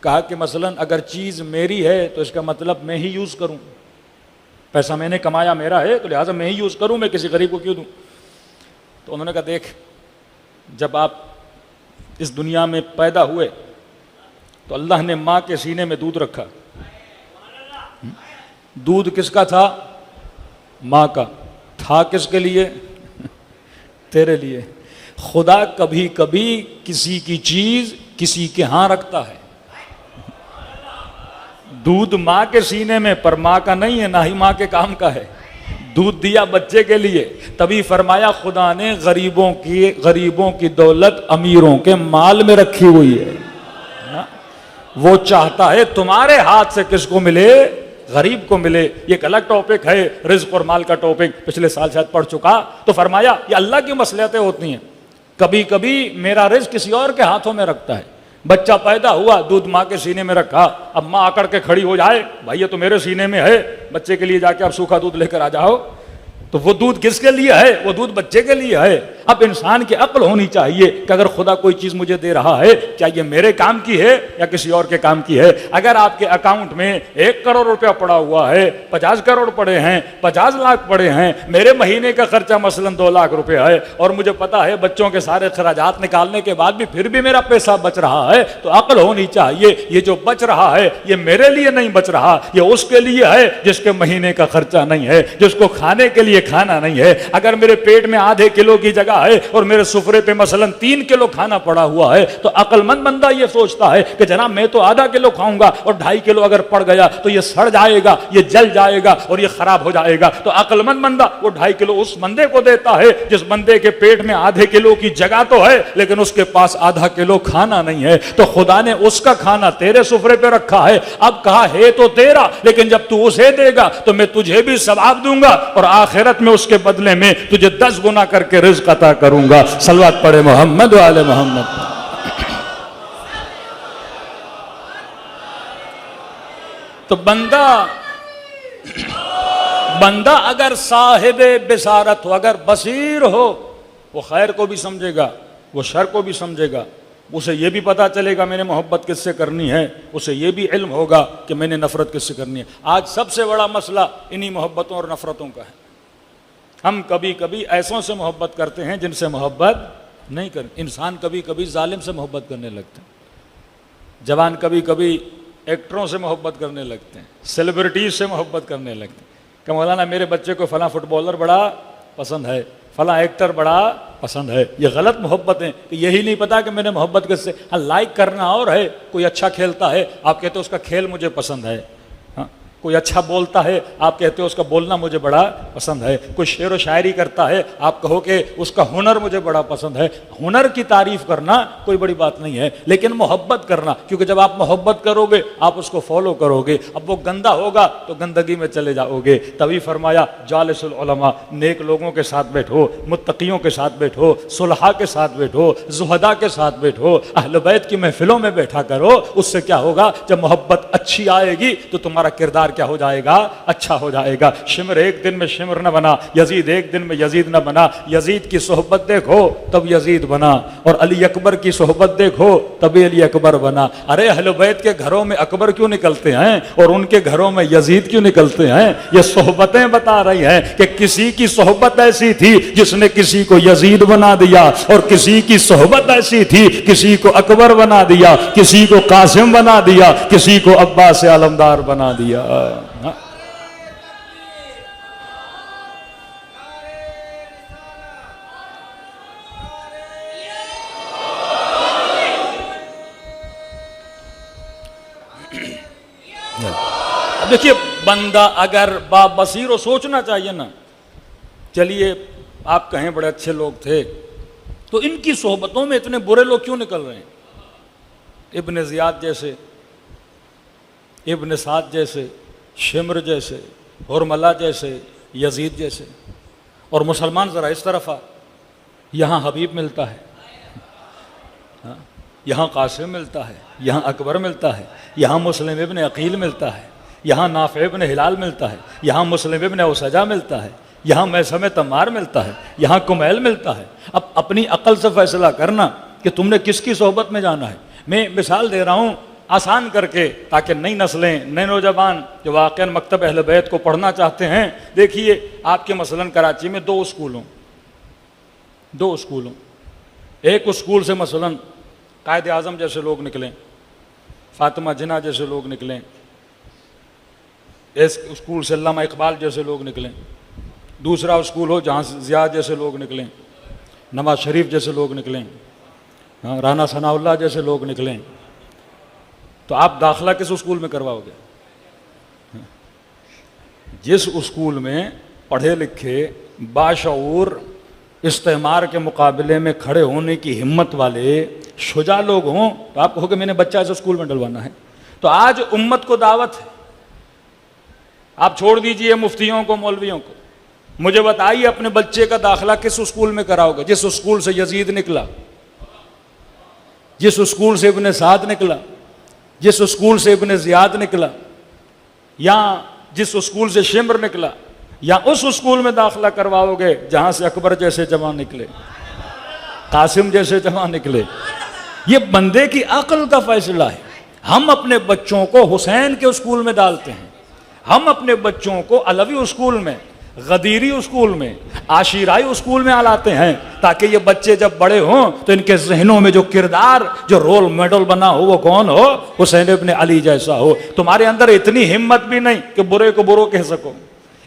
کہا کہ مثلا اگر چیز میری ہے تو اس کا مطلب میں ہی یوز کروں، پیسہ میں نے کمایا میرا ہے تو لہٰذا میں ہی یوز کروں، میں کسی غریب کو کیوں دوں؟ تو انہوں نے کہا دیکھ، جب آپ اس دنیا میں پیدا ہوئے تو اللہ نے ماں کے سینے میں دودھ رکھا، دودھ کس کا تھا؟ ماں کا تھا، کس کے لیے؟ تیرے لیے۔ خدا کبھی کبھی کسی کی چیز کسی کے ہاں رکھتا ہے، دودھ ماں کے سینے میں، پر ماں کا نہیں ہے، نہ ہی ماں کے کام کا ہے، دودھ دیا بچے کے لیے۔ تبھی فرمایا خدا نے غریبوں کی دولت امیروں کے مال میں رکھی ہوئی ہے، وہ چاہتا ہے تمہارے ہاتھ سے کس کو ملے؟ غریب کو ملے۔ یہ ایک الگ ٹاپک ہے، رزق اور مال کا ٹاپک، پچھلے سال شاید پڑھ چکا۔ تو فرمایا یہ اللہ کی مصلحتیں ہوتی ہیں، کبھی کبھی میرا رزق کسی اور کے ہاتھوں میں رکھتا ہے۔ بچہ پیدا ہوا، دودھ ماں کے سینے میں رکھا، اب ماں آکڑ کے کھڑی ہو جائے، بھائی یہ تو میرے سینے میں ہے، بچے کے لیے جا کے اب سوکھا دودھ لے کر آ جاؤ، تو وہ دودھ کس کے لیے ہے؟ وہ دودھ بچے کے لیے ہے۔ اب انسان کی عقل ہونی چاہیے کہ اگر خدا کوئی چیز مجھے دے رہا ہے، کیا یہ میرے کام کی ہے یا کسی اور کے کام کی ہے؟ اگر آپ کے اکاؤنٹ میں 1 کروڑ روپیہ پڑا ہوا ہے، 50 کروڑ پڑے ہیں، 50 لاکھ پڑے ہیں، میرے مہینے کا خرچہ مثلا 2 لاکھ روپے ہے، اور مجھے پتا ہے بچوں کے سارے اخراجات نکالنے کے بعد بھی پھر بھی میرا پیسہ بچ رہا ہے، تو عقل ہونی چاہیے یہ جو بچ رہا ہے یہ میرے لیے نہیں بچ رہا، یہ اس کے لیے ہے جس کے مہینے کا خرچہ نہیں ہے، جس کو کھانے کے لیے کھانا نہیں ہے۔ اگر میرے پیٹ میں آدھے کلو کی جگہ ہے اور میرے سفرے پہ مثلا 3 کلو کھانا پڑا ہوا ہے، تو عقل مند بندہ یہ سوچتا ہے کہ جناب میں تو آدھا کلو کھاؤں گا اور 2.5 کلو اگر پڑ گیا تو یہ سڑ جائے گا، یہ جل جائے گا اور یہ خراب ہو جائے گا، تو عقل مند بندہ وہ 2.5 کلو اس بندے کو دیتا ہے جس بندے کے پیٹ میں آدھے کلو کی جگہ تو ہے لیکن اس کے پاس آدھا کلو کھانا نہیں ہے۔ تو خدا نے اس کا کھانا تیرے سفرے پہ رکھا ہے، اب کہا ہے تو تیرا، لیکن جب تو اسے دے گا تو میں تجھے بھی ثواب دوں گا اور آخرت میں اس کے بدلے میں تجھے 10 گنا کر کے رزق عطا کروں گا۔ صلوات پڑھے محمد و آل محمد۔ تو بندہ اگر صاحب بصارت ہو، اگر بصیر ہو، وہ خیر کو بھی سمجھے گا، وہ شر کو بھی سمجھے گا، اسے یہ بھی پتا چلے گا میں نے محبت کس سے کرنی ہے، اسے یہ بھی علم ہوگا کہ میں نے نفرت کس سے کرنی ہے۔ آج سب سے بڑا مسئلہ انہی محبتوں اور نفرتوں کا ہے۔ ہم کبھی کبھی ایسوں سے محبت کرتے ہیں جن سے محبت نہیں کرتے۔ انسان کبھی کبھی ظالم سے محبت کرنے لگتے ہیں، جوان کبھی کبھی ایکٹروں سے محبت کرنے لگتے ہیں، سیلیبریٹیز سے محبت کرنے لگتے ہیں کہ مولانا میرے بچے کو فلاں فٹ بالر بڑا پسند ہے، فلاں ایکٹر بڑا پسند ہے۔ یہ غلط محبت ہے کہ یہی نہیں پتا کہ میں نے محبت کس سے۔ ہاں لائک کرنا اور ہے، کوئی اچھا کھیلتا ہے آپ کہتے ہو اس کا کھیل مجھے پسند ہے، کوئی اچھا بولتا ہے آپ کہتے ہو اس کا بولنا مجھے بڑا پسند ہے، کوئی شعر و شاعری کرتا ہے آپ کہو کہ اس کا ہنر مجھے بڑا پسند ہے۔ ہنر کی تعریف کرنا کوئی بڑی بات نہیں ہے، لیکن محبت کرنا، کیونکہ جب آپ محبت کرو گے آپ اس کو فالو کرو گے، اب وہ گندا ہوگا تو گندگی میں چلے جاؤ گے۔ تبھی فرمایا جالس العلماء، نیک لوگوں کے ساتھ بیٹھو، متقیوں کے ساتھ بیٹھو، صلحاء کے ساتھ بیٹھو، زہداء کے ساتھ بیٹھو، اہل بیت کی محفلوں میں بیٹھا کرو۔ اس سے کیا ہوگا؟ جب محبت اچھی آئے گی تو تمہارا کردار کردار کیا ہو جائے گا؟ اچھا ہو جائے گا۔ شمر ایک دن میں شمر نہ بنا، یزید ایک دن میں یزید نہ بنا۔ یزید کی صحبت دیکھو تب یزید بنا، اور علی اکبر کی صحبت دیکھو تبھی علی اکبر بنا۔ ارے اہل بیت کے گھروں میں اکبر کیوں نکلتے ہیں اور ان کے گھروں میں یزید کیوں نکلتے ہیں؟ یہ صحبتیں بتا رہی ہیں کہ کسی کی صحبت ایسی تھی جس نے کسی کو یزید بنا دیا، اور کسی کی صحبت ایسی تھی کسی کو اکبر بنا دیا، کسی کو قاسم بنا دیا، کسی کو عباس علمدار بنا دیا۔ دیکھیے بندہ اگر بابصیر و سوچنا چاہیے نا، چلیے آپ کہیں بڑے اچھے لوگ تھے تو ان کی صحبتوں میں اتنے برے لوگ کیوں نکل رہے ہیں؟ ابن زیاد جیسے، ابن سعد جیسے، شمر جیسے، حرملہ جیسے، یزید جیسے۔ اور مسلمان ذرا اس طرف یہاں حبیب ملتا ہے، یہاں قاسم ملتا ہے، یہاں اکبر ملتا ہے، یہاں مسلم ابن عقیل ملتا ہے، یہاں نافع ابن ہلال ملتا ہے، یہاں مسلم ابن اوسجا ملتا ہے، یہاں میثم تمار ملتا ہے، یہاں کمیل ملتا ہے۔ اب اپنی عقل سے فیصلہ کرنا کہ تم نے کس کی صحبت میں جانا ہے۔ میں مثال دے رہا ہوں آسان کر کے تاکہ نئی نسلیں، نئے نوجوان جو واقعا مکتب اہل بیت کو پڑھنا چاہتے ہیں، دیکھیے آپ کے مثلاً کراچی میں دو اسکول ہوں، ایک اسکول سے مثلاً قائد اعظم جیسے لوگ نکلیں، فاطمہ جناح جیسے لوگ نکلیں، اس اسکول سے علامہ اقبال جیسے لوگ نکلیں۔ دوسرا اسکول ہو جہاں ضیاء جیسے لوگ نکلیں، نواز شریف جیسے لوگ نکلیں، رانا ثناء اللہ جیسے لوگ نکلیں، تو آپ داخلہ کس اسکول میں کرواؤ گے؟ جس اسکول میں پڑھے لکھے باشعور استعمار کے مقابلے میں کھڑے ہونے کی ہمت والے شجاع لوگ ہوں، تو آپ کہو کہ میں نے بچہ اس اسکول میں ڈلوانا ہے۔ تو آج امت کو دعوت ہے، آپ چھوڑ دیجئے مفتیوں کو، مولویوں کو، مجھے بتائیے اپنے بچے کا داخلہ کس اسکول میں کراؤ گے؟ جس اسکول سے یزید نکلا، جس اسکول سے ابن سعد نکلا، جس اسکول سے ابن زیاد نکلا، یا جس اسکول سے شمر نکلا، یا اس اسکول میں داخلہ کرواؤ گے جہاں سے اکبر جیسے جوان نکلے، قاسم جیسے جوان نکلے؟ یہ بندے کی عقل کا فیصلہ ہے۔ ہم اپنے بچوں کو حسین کے اسکول میں ڈالتے ہیں، ہم اپنے بچوں کو علوی اسکول میں، غدیری اسکول میں، عاشیرائی اسکول میں لاتے ہیں تاکہ یہ بچے جب بڑے ہوں تو ان کے ذہنوں میں جو کردار، جو رول ماڈل بنا ہو وہ کون ہو؟ حسین ابن علی جیسا ہو۔ تمہارے اندر اتنی ہمت بھی نہیں کہ برے کو برو کہہ سکو،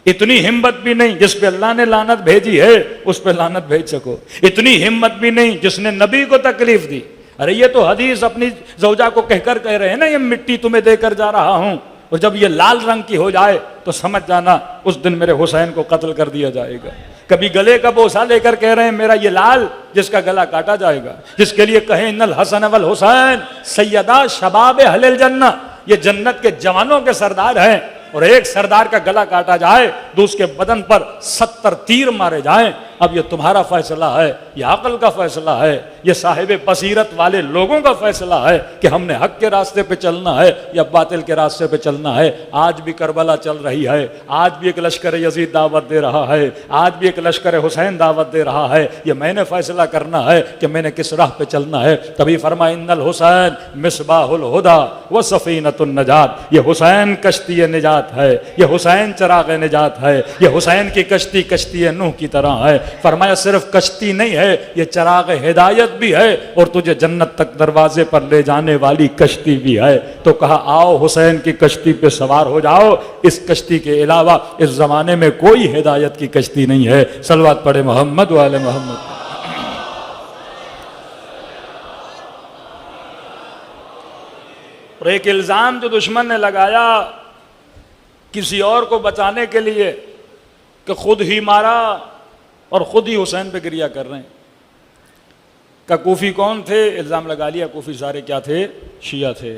اتنی ہمت بھی نہیں جس پہ اللہ نے لعنت بھیجی ہے اس پہ لعنت بھیج سکو، اتنی ہمت بھی نہیں جس نے نبی کو تکلیف دی۔ ارے یہ تو حدیث اپنی زوجہ کو کہہ رہے ہیں نا، یہ مٹی تمہیں دے کر جا رہا ہوں، اور جب یہ لال رنگ کی ہو جائے تو سمجھ جانا اس دن میرے حسین کو قتل کر دیا جائے گا۔ کبھی گلے کا بوسہ لے کر کہہ رہے ہیں میرا یہ لال، جس کا گلا کاٹا جائے گا، جس کے لیے کہیں ان الحسن والحسین سیدہ شباب اہل الجنہ، یہ جنت کے جوانوں کے سردار ہیں، اور ایک سردار کا گلا کاٹا جائے تو اس کے بدن پر 70 تیر مارے جائیں۔ اب یہ تمہارا فیصلہ ہے، یہ عقل کا فیصلہ ہے، یہ صاحب بصیرت والے لوگوں کا فیصلہ ہے کہ ہم نے حق کے راستے پہ چلنا ہے یا باطل کے راستے پہ چلنا ہے۔ آج بھی کربلا چل رہی ہے، آج بھی ایک لشکر یزید دعوت دے رہا ہے، آج بھی ایک لشکر حسین دعوت دے رہا ہے۔ یہ میں نے فیصلہ کرنا ہے کہ میں نے کس راہ پہ چلنا ہے۔ تبھی فرمایا ان الحسین مصباح الہدی و سفینۃ النجات، یہ حسین کشتی نجات ہے، یہ حسین چراغ نجات ہے، یہ حسین کی کشتی کشتی نوح کی طرح ہے۔ فرمایا صرف کشتی نہیں ہے، یہ چراغ ہدایت بھی ہے اور تجھے جنت تک دروازے پر لے جانے والی کشتی بھی ہے۔ تو کہا آؤ حسین کی کشتی پہ سوار ہو جاؤ، اس کشتی کے علاوہ اس زمانے میں کوئی ہدایت کی کشتی نہیں ہے۔ صلوات پڑھے محمد و آل محمد۔ اور ایک الزام جو دشمن نے لگایا کسی اور کو بچانے کے لیے کہ خود ہی مارا اور خود ہی حسین پہ گریہ کر رہے ہیں، کہ کوفی کون تھے؟ الزام لگا لیا کوفی سارے کیا تھے؟ شیعہ تھے۔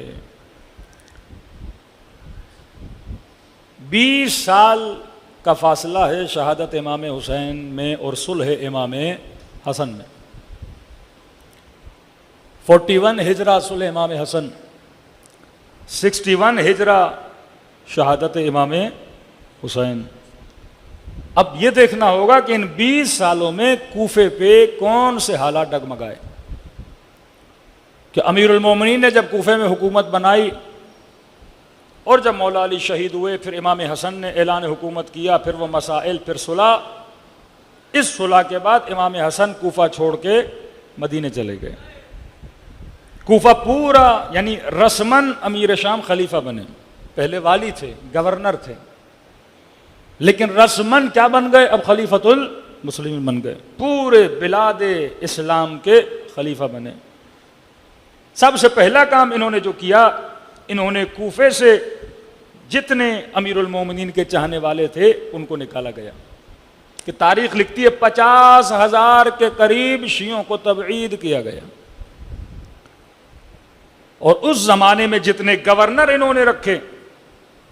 20 سال کا فاصلہ ہے شہادت امام حسین میں اور صلح امام حسن میں۔ 41 ہجرہ صلح امام حسن، 61 ہجرہ شہادت امام حسین۔ اب یہ دیکھنا ہوگا کہ ان 20 سالوں میں کوفے پہ کون سے حالات ڈگمگائے کہ امیر المومنین نے جب کوفے میں حکومت بنائی اور جب مولا علی شہید ہوئے، پھر امام حسن نے اعلان حکومت کیا، پھر وہ مسائل، پھر صلح۔ اس صلح کے بعد امام حسن کوفہ چھوڑ کے مدینے چلے گئے۔ کوفہ پورا یعنی رسماً امیر شام خلیفہ بنے، پہلے والی تھے، گورنر تھے، لیکن رسماً کیا بن گئے؟ اب خلیفۃ المسلمین بن گئے، پورے بلاد اسلام کے خلیفہ بنے۔ سب سے پہلا کام انہوں نے جو کیا، انہوں نے کوفے سے جتنے امیر المومنین کے چاہنے والے تھے ان کو نکالا گیا، کہ تاریخ لکھتی ہے 50,000 کے قریب شیعوں کو تبعید کیا گیا۔ اور اس زمانے میں جتنے گورنر انہوں نے رکھے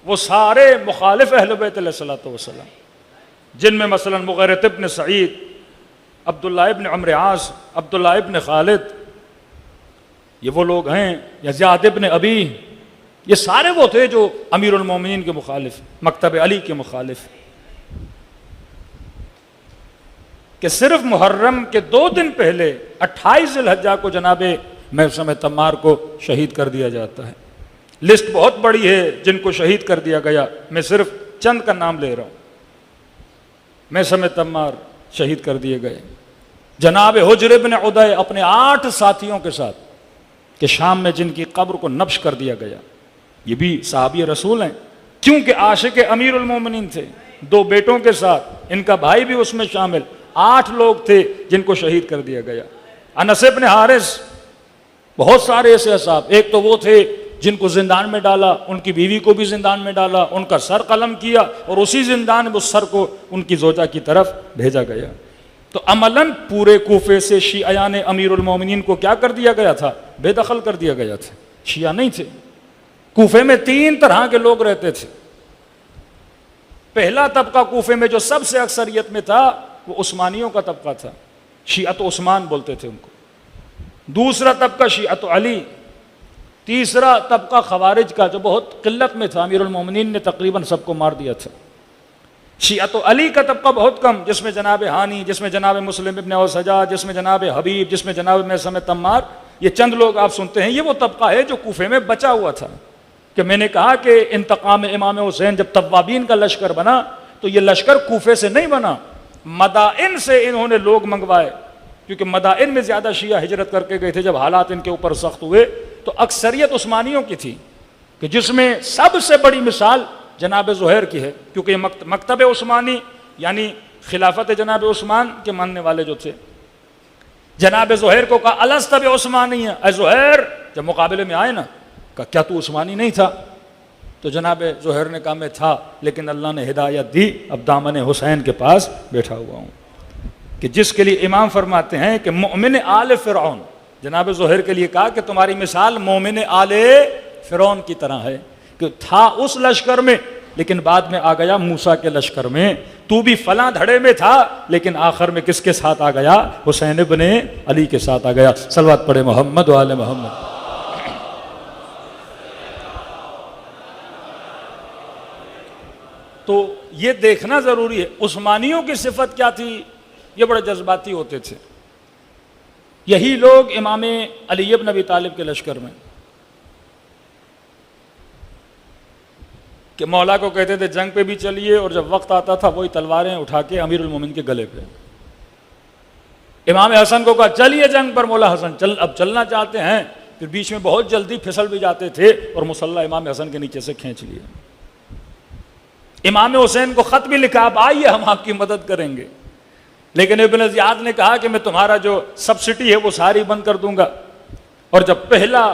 وہ سارے مخالف اہل بیت علیہ الصلوۃ والسلام، جن میں مثلا مغیرۃ ابن سعید، عبداللہ ابن عمرو عاص، عبداللہ ابن خالد، یہ وہ لوگ ہیں، یا زیاد ابن ابی، یہ سارے وہ تھے جو امیر المومنین کے مخالف، مکتب علی کے مخالف۔ کہ صرف محرم کے 2 دن پہلے 28 ذی الحجہ کو جناب محسن تمار کو شہید کر دیا جاتا ہے۔ لسٹ بہت بڑی ہے جن کو شہید کر دیا گیا، میں صرف چند کا نام لے رہا ہوں۔ محسن تمار شہید کر دیے گئے، جناب حجر بن عدی اپنے 8 ساتھیوں کے ساتھ، کہ شام میں جن کی قبر کو نبش کر دیا گیا، یہ بھی صحابی رسول ہیں، کیونکہ عاشق امیر المومنین تھے، 2 بیٹوں کے ساتھ، ان کا بھائی بھی اس میں شامل، 8 لوگ تھے جن کو شہید کر دیا گیا۔ انس بن حارث، بہت سارے ایسے اصحاب، ایک تو وہ تھے جن کو زندان میں ڈالا، ان کی بیوی کو بھی زندان میں ڈالا، ان کا سر قلم کیا، اور اسی زندان میں اس سر کو ان کی زوجہ کی طرف بھیجا گیا۔ تو عملاً پورے کوفے سے شیعیان امیر المومنین کو کیا کر دیا گیا تھا؟ بے دخل کر دیا گیا تھا، شیعہ نہیں تھے۔ کوفے میں 3 طرح کے لوگ رہتے تھے۔ پہلا طبقہ کوفے میں جو سب سے اکثریت میں تھا وہ عثمانیوں کا طبقہ تھا، شیعت عثمان بولتے تھے ان کو۔ دوسرا طبقہ شیعت علی، تیسرا طبقہ خوارج کا جو بہت قلت میں تھا، امیر المومنین نے تقریباً سب کو مار دیا تھا۔ شیعت علی کا طبقہ بہت کم، جس میں جناب ہانی، جس میں جناب مسلم ابن اوسجا، جس میں جناب حبیب، جس میں جناب محسن تمار، یہ چند لوگ آپ سنتے ہیں۔ یہ وہ طبقہ ہے جو کوفے میں بچا ہوا تھا، کہ میں نے کہا کہ انتقام امام حسین جب توابین کا لشکر بنا تو یہ لشکر کوفے سے نہیں بنا، مدائن سے انہوں نے لوگ منگوائے، کیونکہ مدائن میں زیادہ شیعہ ہجرت کر کے گئے تھے۔ جب حالات ان کے اوپر سخت ہوئے تو اکثریت عثمانیوں کی تھی، کہ جس میں سب سے بڑی مثال جناب زہیر کی ہے، کیونکہ یہ مکتب عثمانی یعنی خلافت جناب عثمان کے ماننے والے جو تھے۔ جناب زہیر کو کہا الست بعثمانی ہے، اے زہیر، جب مقابلے میں آئے نا، کہا کیا تو عثمانی نہیں تھا؟ تو جناب زہیر نے کہا میں تھا، لیکن اللہ نے ہدایت دی، اب دامن حسین کے پاس بیٹھا ہوا ہوں۔ کہ جس کے لیے امام فرماتے ہیں کہ مومن آل فرعون، جناب زہیر کے لیے کہا کہ تمہاری مثال مومن آل فرعون کی طرح ہے، کہ تھا اس لشکر میں لیکن بعد میں آ گیا موسیٰ کے لشکر میں، تو بھی فلاں دھڑے میں تھا لیکن آخر میں کس کے ساتھ آ گیا؟ حسین ابن علی کے ساتھ آ گیا۔ صلوات پڑھے محمد و آل محمد۔ تو یہ دیکھنا ضروری ہے عثمانیوں کی صفت کیا تھی، یہ بڑے جذباتی ہوتے تھے۔ یہی لوگ امام علی ابن ابی طالب کے لشکر میں کہ مولا کو کہتے تھے جنگ پہ بھی چلیے، اور جب وقت آتا تھا وہی تلواریں اٹھا کے امیر المومنین کے گلے پہ۔ امام حسن کو کہا چلیے جنگ پر، مولا حسن اب چلنا چاہتے ہیں، پھر بیچ میں بہت جلدی پھسل بھی جاتے تھے اور مسلح امام حسن کے نیچے سے کھینچ لیے۔ امام حسین کو خط بھی لکھا، اب آئیے ہم آپ کی مدد کریں گے، لیکن ابن زیاد نے کہا کہ میں تمہارا جو سبسڈی ہے وہ ساری بند کر دوں گا۔ اور جب پہلا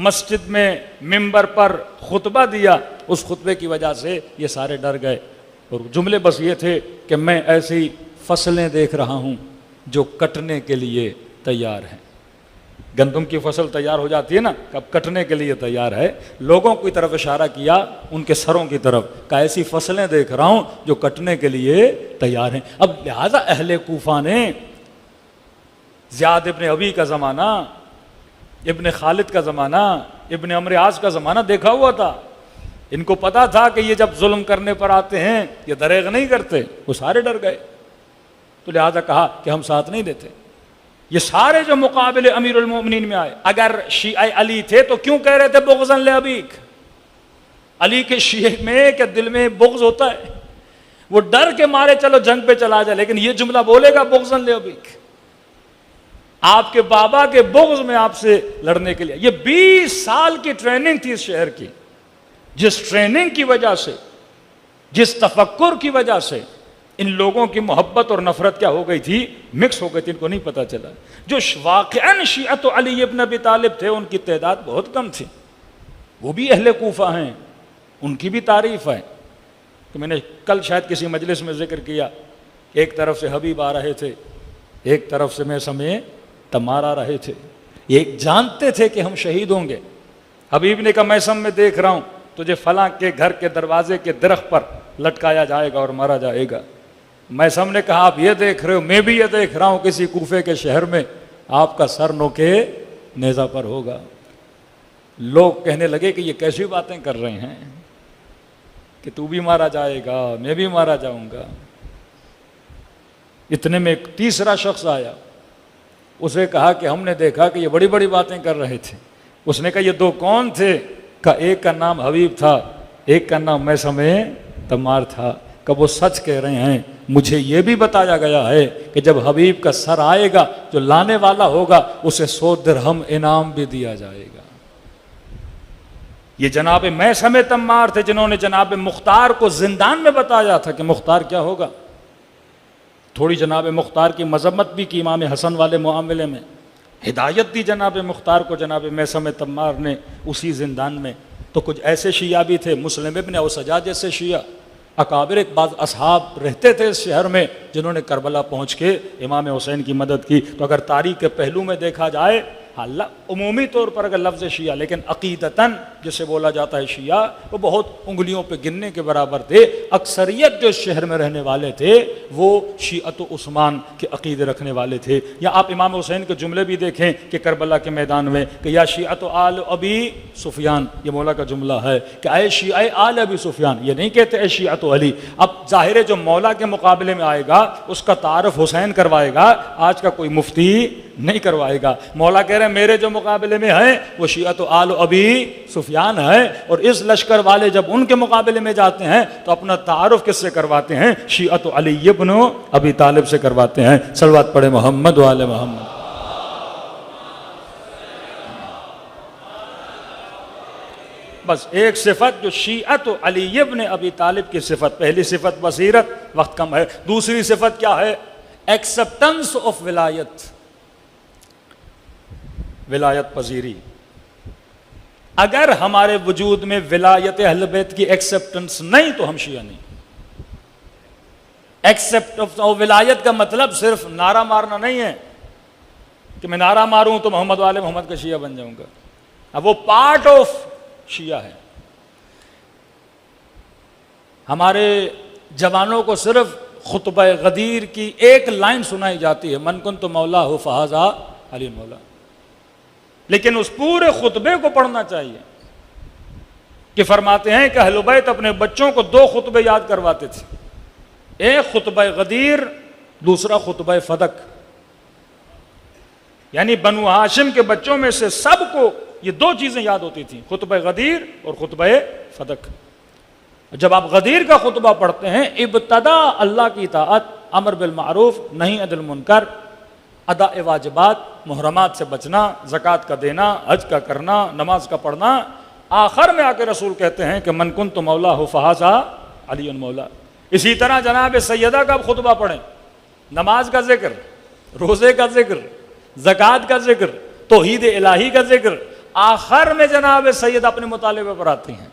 مسجد میں ممبر پر خطبہ دیا، اس خطبے کی وجہ سے یہ سارے ڈر گئے، اور جملے بس یہ تھے کہ میں ایسی فصلیں دیکھ رہا ہوں جو کٹنے کے لیے تیار ہیں۔ گندم کی فصل تیار ہو جاتی ہے نا، کب کٹنے کے لیے تیار ہے، لوگوں کی طرف اشارہ کیا، ان کے سروں کی طرف، کہ ایسی فصلیں دیکھ رہا ہوں جو کٹنے کے لیے تیار ہیں۔ اب لہذا اہل کوفہ نے زیاد ابن ابی کا زمانہ، ابن خالد کا زمانہ، ابن عمرو عاص کا زمانہ دیکھا ہوا تھا۔ ان کو پتا تھا کہ یہ جب ظلم کرنے پر آتے ہیں یہ دریغ نہیں کرتے، وہ سارے ڈر گئے، تو لہذا کہا کہ ہم ساتھ نہیں دیتے۔ یہ سارے جو مقابلے امیر المومنین میں آئے، اگر شیعہ علی تھے تو کیوں کہہ رہے تھے بغضاً لابیک؟ علی کے شیعہ میں کہ دل میں بغض ہوتا ہے، وہ ڈر کے مارے چلو جنگ پہ چلا جائے، لیکن یہ جملہ بولے گا بغضاً لابیک، آپ کے بابا کے بغض میں آپ سے لڑنے کے لیے۔ یہ 20 سال کی ٹریننگ تھی اس شہر کی، جس ٹریننگ کی وجہ سے، جس تفکر کی وجہ سے ان لوگوں کی محبت اور نفرت کیا ہو گئی تھی، مکس ہو گئی تھی، ان کو نہیں پتا چلا۔ جو واقعاً شیعت علی ابن ابی طالب تھے ان کی تعداد بہت کم تھی، وہ بھی اہل کوفہ ہیں، ان کی بھی تعریف ہے کہ میں نے کل شاید کسی مجلس میں ذکر کیا، ایک طرف سے حبیب آ رہے تھے، ایک طرف سے میثم تمار آ رہے تھے، ایک جانتے تھے کہ ہم شہید ہوں گے۔ حبیب نے کہا میثم میں دیکھ رہا ہوں تجھے فلاں کے گھر کے دروازے کے درخت پر لٹکایا جائے گا اور مارا جائے گا۔ میثم نے کہا آپ یہ دیکھ رہے ہو، میں بھی یہ دیکھ رہا ہوں کسی کوفے کے شہر میں آپ کا سر نوکے نیزہ پر ہوگا۔ لوگ کہنے لگے کہ یہ کیسی باتیں کر رہے ہیں کہ تو بھی مارا جائے گا، میں بھی مارا جاؤں گا۔ اتنے میں ایک تیسرا شخص آیا، اسے کہا کہ ہم نے دیکھا کہ یہ بڑی بڑی باتیں کر رہے تھے۔ اس نے کہا یہ دو کون تھے؟ کہ ایک کا نام حبیب تھا، ایک کا نام میثم تمار تھا۔ کہ وہ سچ کہہ رہے ہیں، مجھے یہ بھی بتایا گیا ہے کہ جب حبیب کا سر آئے گا جو لانے والا ہوگا اسے 100 درہم انعام بھی دیا جائے گا۔ یہ جناب میثم تمار تھے جنہوں نے جناب مختار کو زندان میں بتایا تھا کہ مختار کیا ہوگا۔ تھوڑی جناب مختار کی مذمت بھی کی امام حسن والے معاملے میں، ہدایت دی جناب مختار کو جناب میثم تمار نے اسی زندان میں۔ تو کچھ ایسے شیعہ بھی تھے، مسلم ابن اوسجا جیسے شیعہ، اکابر ایک بعض اصحاب رہتے تھے اس شہر میں جنہوں نے کربلا پہنچ کے امام حسین کی مدد کی۔ تو اگر تاریخ کے پہلو میں دیکھا جائے، عمومی طور پر اگر لفظ شیعہ، لیکن عقیدتاً جسے بولا جاتا ہے شیعہ، وہ بہت انگلیوں پہ گننے کے برابر تھے۔ اکثریت جو اس شہر میں رہنے والے تھے وہ شیعت و عثمان کے عقیدے رکھنے والے تھے۔ یا آپ امام حسین کے جملے بھی دیکھیں کہ کربلا کے میدان میں کہ یا شیعت آل ابی سفیان، یہ مولا کا جملہ ہے کہ اے شیعہ آل ابی سفیان، یہ نہیں کہتے اے شیعت علی۔ اب ظاہر ہے جو مولا کے مقابلے میں آئے گا اس کا تعارف حسین کروائے گا، آج کا کوئی مفتی نہیں کروائے گا۔ مولا کہہ رہے ہیں میرے جو مقابلے میں ہیں وہ شیعت آل ابی سفیان ہے، اور اس لشکر والے جب ان کے مقابلے میں جاتے ہیں تو اپنا تعارف کس سے کرواتے ہیں؟ شیعت علی ابن ابی طالب سے کرواتے ہیں۔ صلوات پڑھے محمد و آل محمد۔ بس ایک صفت جو شیعت علی ابن ابی طالب کی صفت، پہلی صفت بصیرت، وقت کم ہے۔ دوسری صفت کیا ہے؟ ایکسپٹنس آف ولایت، ولایت پذیری۔ اگر ہمارے وجود میں ولایت اہل بیت کی ایکسپٹنس نہیں تو ہم شیعہ نہیں۔ ایکسپٹ ولایت کا مطلب صرف نعرہ مارنا نہیں ہے کہ میں نعرہ ماروں تو محمد والے محمد کا شیعہ بن جاؤں گا، اب وہ پارٹ آف شیعہ ہے۔ ہمارے جوانوں کو صرف خطبہ غدیر کی ایک لائن سنائی جاتی ہے، من کنت مولا ہو فہذا علی مولا، لیکن اس پورے خطبے کو پڑھنا چاہیے کہ فرماتے ہیں کہ اہل بیت اپنے بچوں کو 2 خطبے یاد کرواتے تھے، ایک خطبہ غدیر، دوسرا خطبہ فدق۔ یعنی بنو ہاشم کے بچوں میں سے سب کو یہ 2 چیزیں یاد ہوتی تھیں، خطبہ غدیر اور خطبہ فدق۔ جب آپ غدیر کا خطبہ پڑھتے ہیں، ابتدا اللہ کی اطاعت، امر بالمعروف نہی عن المنکر، ادا واجبات، محرمات سے بچنا، زکوٰۃ کا دینا، حج کا کرنا، نماز کا پڑھنا، آخر میں آ کے رسول کہتے ہیں کہ من کنت مولا ہو فہذا علی مولا۔ اسی طرح جناب سیدہ کا خطبہ پڑھیں، نماز کا ذکر، روزے کا ذکر، زکوٰۃ کا ذکر، توحید الہی کا ذکر، آخر میں جناب سید اپنے مطالبے پر آتی ہیں۔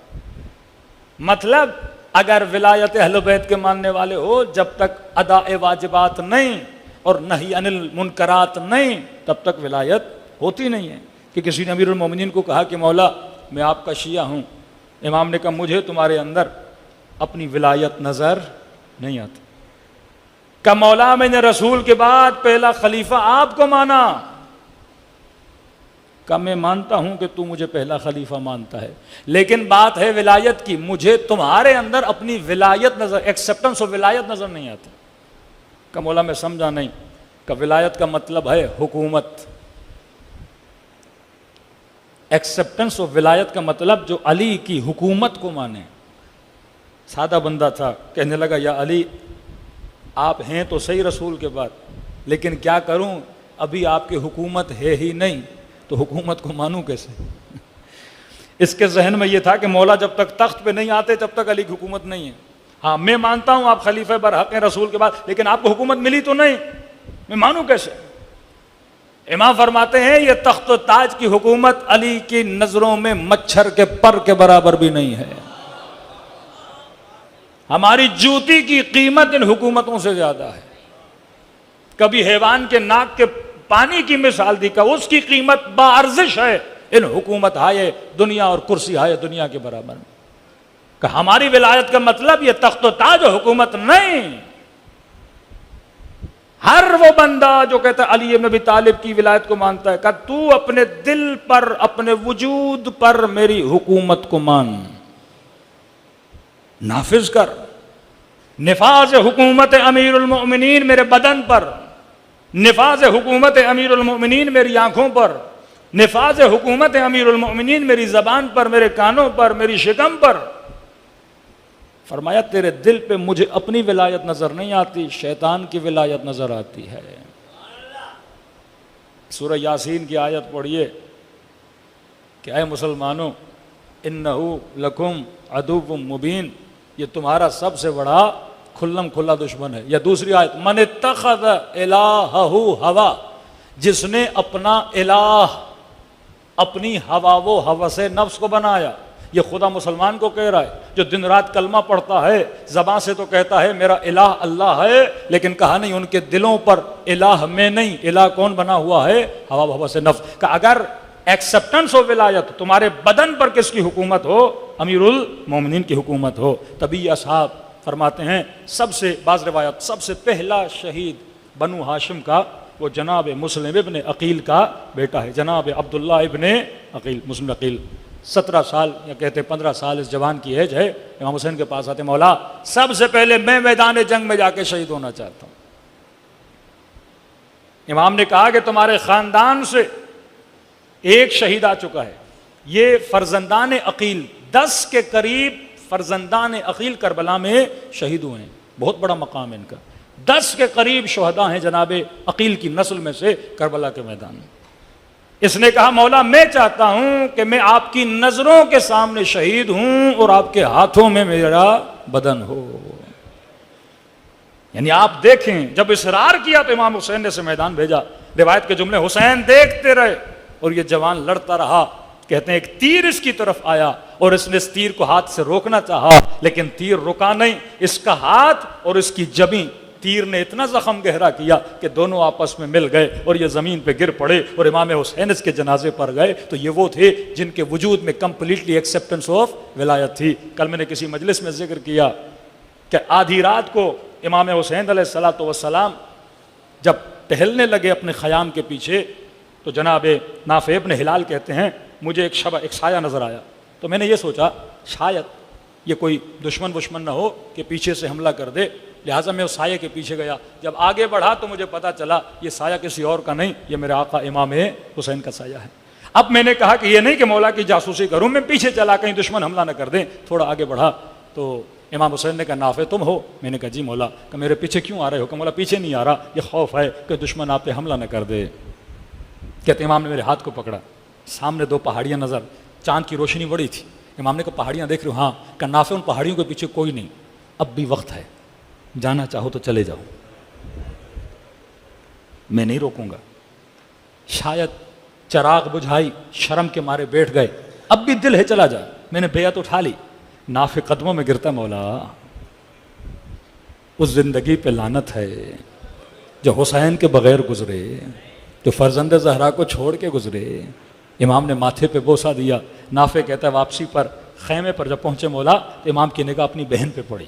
مطلب اگر ولایت اہل بیت کے ماننے والے ہو، جب تک ادا واجبات نہیں اور نہی عن المنکرات نہیں، تب تک ولایت ہوتی نہیں ہے۔ کہ کسی نے امیر المومنین کو کہا کہ مولا میں آپ کا شیعہ ہوں، امام نے کہا مجھے تمہارے اندر اپنی ولایت نظر نہیں آتی۔ کہ مولا میں نے رسول کے بعد پہلا خلیفہ آپ کو مانا۔ کہ میں مانتا ہوں کہ تو مجھے پہلا خلیفہ مانتا ہے، لیکن بات ہے ولایت کی، مجھے تمہارے اندر اپنی ولایت نظر، ایکسیپٹنس آف ولایت نظر نہیں آتی۔ کہ مولا میں سمجھا نہیں کہ ولایت کا مطلب ہے حکومت، ایکسیپٹنس آف ولایت کا مطلب جو علی کی حکومت کو مانے۔ سادہ بندہ تھا، کہنے لگا یا علی آپ ہیں تو صحیح رسول کے بعد، لیکن کیا کروں ابھی آپ کی حکومت ہے ہی نہیں، تو حکومت کو مانوں کیسے؟ اس کے ذہن میں یہ تھا کہ مولا جب تک تخت پہ نہیں آتے جب تک علی کی حکومت نہیں ہے۔ ہاں میں مانتا ہوں آپ خلیفہ برحق ہیں رسول کے بعد، لیکن آپ کو حکومت ملی تو نہیں، میں مانوں کیسے؟ امام فرماتے ہیں یہ تخت و تاج کی حکومت علی کی نظروں میں مچھر کے پر کے برابر بھی نہیں ہے۔ ہماری جوتی کی قیمت ان حکومتوں سے زیادہ ہے۔ کبھی حیوان کے ناک کے پانی کی مثال دی کہ اس کی قیمت بارزش ہے ان حکومت ہائے دنیا اور کرسی ہائے دنیا کے برابر میں۔ کہ ہماری ولایت کا مطلب یہ تخت و تاج و حکومت نہیں۔ ہر وہ بندہ جو کہتا ہے علی بن ابی طالب کی ولایت کو مانتا ہے، کہ تو اپنے دل پر اپنے وجود پر میری حکومت کو مان، نافذ کر۔ نفاذ حکومت امیر المؤمنین میرے بدن پر، نفاذ حکومت امیر المؤمنین میری آنکھوں پر، نفاذ حکومت امیر المؤمنین میری زبان پر، میرے کانوں پر، میری شکم پر۔ فرمایا تیرے دل پہ مجھے اپنی ولایت نظر نہیں آتی، شیطان کی ولایت نظر آتی ہے۔ سورہ یاسین کی آیت پڑھیے کہ اے مسلمانوں انہو لکم عدو مبین، یہ تمہارا سب سے بڑا کھلم کھلا دشمن ہے۔ یا دوسری آیت من اتخذ الہہ ہوا، جس نے اپنا الہ اپنی ہوا و ہوس نفس کو بنایا۔ یہ خدا مسلمان کو کہہ رہا ہے جو دن رات کلمہ پڑھتا ہے، زبان سے تو کہتا ہے میرا الہ اللہ ہے، لیکن کہا نہیں ان کے دلوں پر الہ میں نہیں، الہ کون بنا ہوا ہے؟ ہوا و ہوس نفس۔ کہ اگر ایکسیپٹنس ہو ولایت تمہارے بدن پر کس کی حکومت ہو؟ امیر المومنین کی حکومت ہو۔ تبھی اصحاب فرماتے ہیں سب سے، بعض روایت سب سے پہلا شہید بنو ہاشم کا وہ جناب مسلم ابن عقیل کا بیٹا ہے، جناب عبداللہ ابن عقیل، مسلم عقیل۔ 17 سال یا کہتے 15 سال اس جوان کی ایج ہے، امام حسین کے پاس آتے، مولا سب سے پہلے میں میدان جنگ میں جا کے شہید ہونا چاہتا ہوں۔ امام نے کہا کہ تمہارے خاندان سے ایک شہید آ چکا ہے، یہ فرزندان عقیل، 10 کے قریب فرزندان عقیل کربلا میں شہید ہوئے ہیں، بہت بڑا مقام ان کا۔ 10 کے قریب شہداء ہیں جناب عقیل کی نسل میں سے کربلا کے میدان میں۔ اس نے کہا مولا میں چاہتا ہوں کہ میں آپ کی نظروں کے سامنے شہید ہوں اور آپ کے ہاتھوں میں میرا بدن ہو۔ یعنی آپ دیکھیں جب اصرار کیا تو امام حسین نے اسے میدان بھیجا۔ روایت کے جملے حسین دیکھتے رہے اور یہ جوان لڑتا رہا۔ کہتے ہیں ایک تیر اس کی طرف آیا اور اس نے اس تیر کو ہاتھ سے روکنا چاہا، لیکن تیر رکا نہیں، اس کا ہاتھ اور اس کی جبیں تیر نے اتنا زخم گہرا کیا کہ دونوں آپس میں مل گئے اور یہ زمین پہ گر پڑے اور امام حسین اس کے جنازے پر گئے۔ تو یہ وہ تھے جن کے وجود میں کمپلیٹلی ایکسیپٹنس آف ولایت تھی۔ کل میں نے کسی مجلس میں ذکر کیا کہ آدھی رات کو امام حسین علیہ الصلوۃ والسلام جب ٹہلنے لگے اپنے خیام کے پیچھے تو جناب نافع ابن ہلال کہتے ہیں مجھے ایک سایہ نظر آیا، تو میں نے یہ سوچا شاید یہ کوئی دشمن نہ ہو کہ پیچھے سے حملہ کر دے، لہٰذا میں اس سایہ کے پیچھے گیا۔ جب آگے بڑھا تو مجھے پتا چلا یہ سایہ کسی اور کا نہیں، یہ میرے آقا امام حسین کا سایہ ہے۔ اب میں نے کہا کہ یہ نہیں کہ مولا کی جاسوسی کروں، میں پیچھے چلا کہیں دشمن حملہ نہ کر دیں۔ تھوڑا آگے بڑھا تو امام حسین نے کہا نافع تم ہو؟ میں نے کہا جی مولا۔ کہ میرے پیچھے کیوں آ رہے ہو؟ کہ مولا پیچھے نہیں آ رہا، یہ خوف ہے کہ دشمن آپ پہ حملہ نہ کر دے۔ کہتے امام نے میرے ہاتھ کو پکڑا، سامنے 2 پہاڑیاں نظر، چاند کی روشنی بڑی تھی۔ امام نے کہا پہاڑیاں دیکھ رہے ہو؟ ہاں۔ کہ نافع ان پہاڑیوں کے پیچھے کوئی نہیں، اب بھی وقت ہے، جانا چاہو تو چلے جاؤ، میں نہیں روکوں گا۔ شاید چراغ بجھائی، شرم کے مارے بیٹھ گئے، اب بھی دل ہے چلا جا۔ میں نے بیعت اٹھا لی، نافع قدموں میں گرتا، مولا اس زندگی پہ لعنت ہے جو حسین کے بغیر گزرے، جو فرزند زہرا کو چھوڑ کے گزرے۔ امام نے ماتھے پہ بوسہ دیا۔ نافع کہتا ہے واپسی پر خیمے پر جب پہنچے مولا تو امام کی نگاہ اپنی بہن پہ پڑی،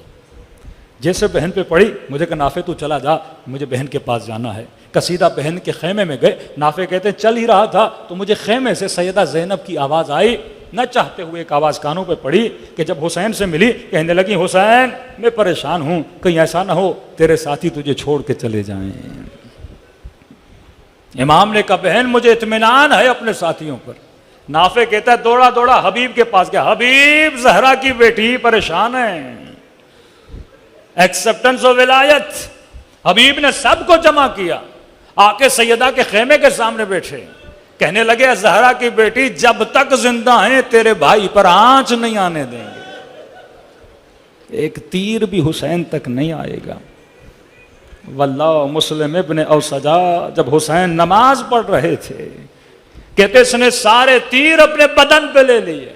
جیسے بہن پہ پڑی مجھے کہا نافع تو چلا جا، مجھے بہن کے پاس جانا ہے۔ قصیدہ بہن کے خیمے میں گئے. نافع کہتے ہیں چل ہی رہا تھا تو مجھے خیمے سے سیدہ زینب کی آواز آئی. نہ چاہتے ہوئے ایک آواز کانوں پہ پڑی کہ جب حسین سے ملی کہنے لگی حسین میں پریشان ہوں, کہیں ایسا نہ ہو تیرے ساتھی تجھے چھوڑ کے چلے جائیں. امام نے کہا بہن مجھے اطمینان ہے اپنے ساتھیوں پر. نافع کہتا ہے دوڑا دوڑا حبیب کے پاس گیا. حبیب زہرا کی بیٹی پریشان ہے, ایکسپٹنس و ولایت. حبیب نے سب کو جمع کیا, آ کے سیدہ کے خیمے کے سامنے بیٹھے, کہنے لگے زہرا کی بیٹی جب تک زندہ ہیں تیرے بھائی پر آنچ نہیں آنے دیں گے, ایک تیر بھی حسین تک نہیں آئے گا. واللہ مسلم ابن اوسجا جب حسین نماز پڑھ رہے تھے کہتے اس نے سارے تیر اپنے بدن پہ لے لیے.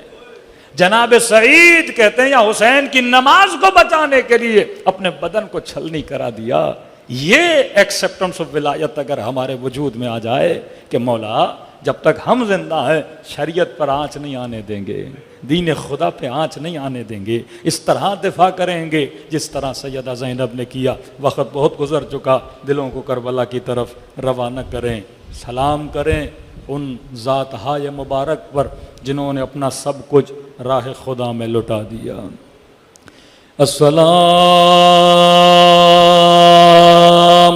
جناب سعید کہتے ہیں یا حسین کی نماز کو بچانے کے لیے اپنے بدن کو چھلنی کرا دیا. یہ ایکسپٹنس آف ولایت اگر ہمارے وجود میں آ جائے کہ مولا جب تک ہم زندہ ہیں شریعت پر آنچ نہیں آنے دیں گے, دین خدا پہ آنچ نہیں آنے دیں گے, اس طرح دفاع کریں گے جس طرح سیدہ زینب نے کیا. وقت بہت گزر چکا, دلوں کو کربلا کی طرف روانہ کریں, سلام کریں ان ذات ہائے مبارک پر جنہوں نے اپنا سب کچھ راہ خدا میں لٹا دیا. السلام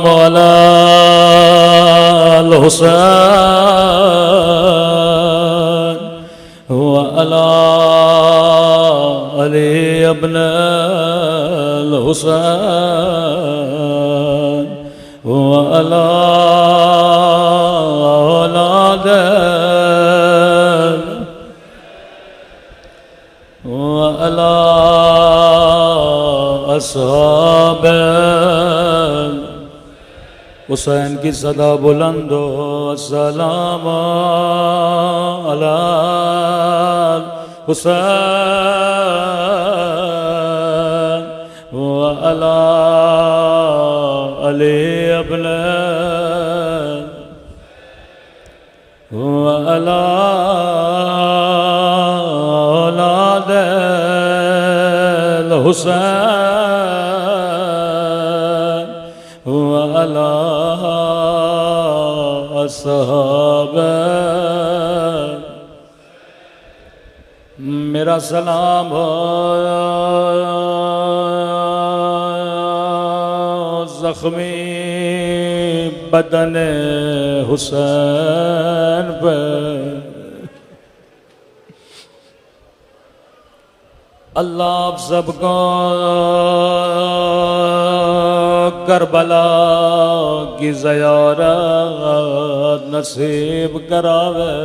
علی الحسین وعلی علی ابن الحسین وعلی اولاد وعلی اصحاب حسین کی صدا بلند ہو. السلام علی حسین وعلی علی ابن وعلی اولاد الحسین وعلی اصحاب. میرا سلام ہو زخمی بدن حسین پہ. اللہ آپ سب کو کربلا کی زیارت نصیب کراوے.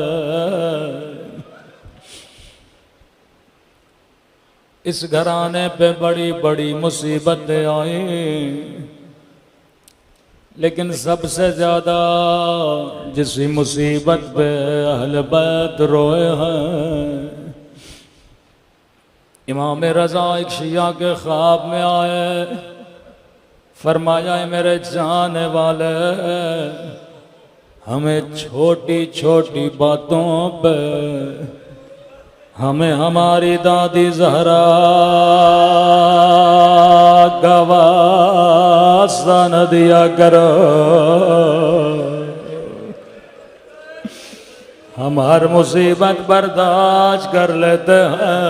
اس گھرانے پہ بڑی بڑی مصیبتیں آئیں لیکن سب سے زیادہ جسی مصیبت پہ اہل بیت روئے ہیں. امام رضا ایک شیعہ کے خواب میں آئے, فرمایا اے میرے جانے والے ہمیں چھوٹی چھوٹی باتوں پہ ہمیں ہماری دادی زہرا گواسا نہ دیا کرو. ہم ہر مصیبت برداشت کر لیتے ہیں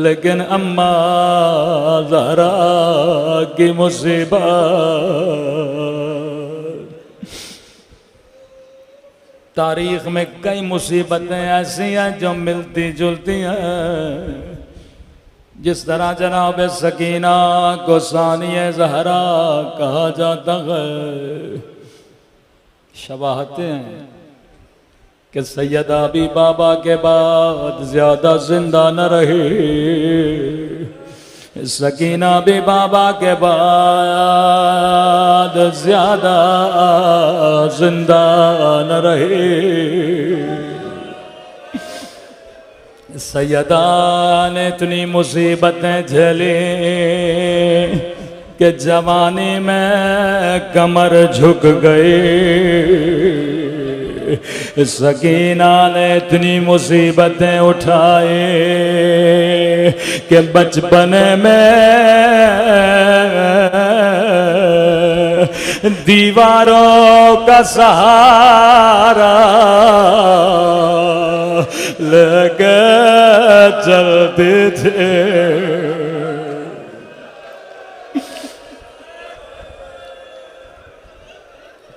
لیکن اماں زہرا کی مصیبت تاریخ میں کئی مصیبتیں ایسی ہیں جو ملتی جلتی ہیں. جس طرح جناب سکینہ کو ثانیہ زہرا کہا جاتا ہے, شباہتیں ہیں کہ سیدہ بھی بابا کے بعد زیادہ زندہ نہ رہی, سکینہ بھی بابا کے بعد زیادہ زندہ نہ رہی. سیدہ نے اتنی مصیبتیں جھیلی کہ جوانی میں کمر جھک گئی. سکینہ نے اتنی مصیبتیں اٹھائی کہ بچپن میں دیواروں کا سہارا لے کے چلتے تھے.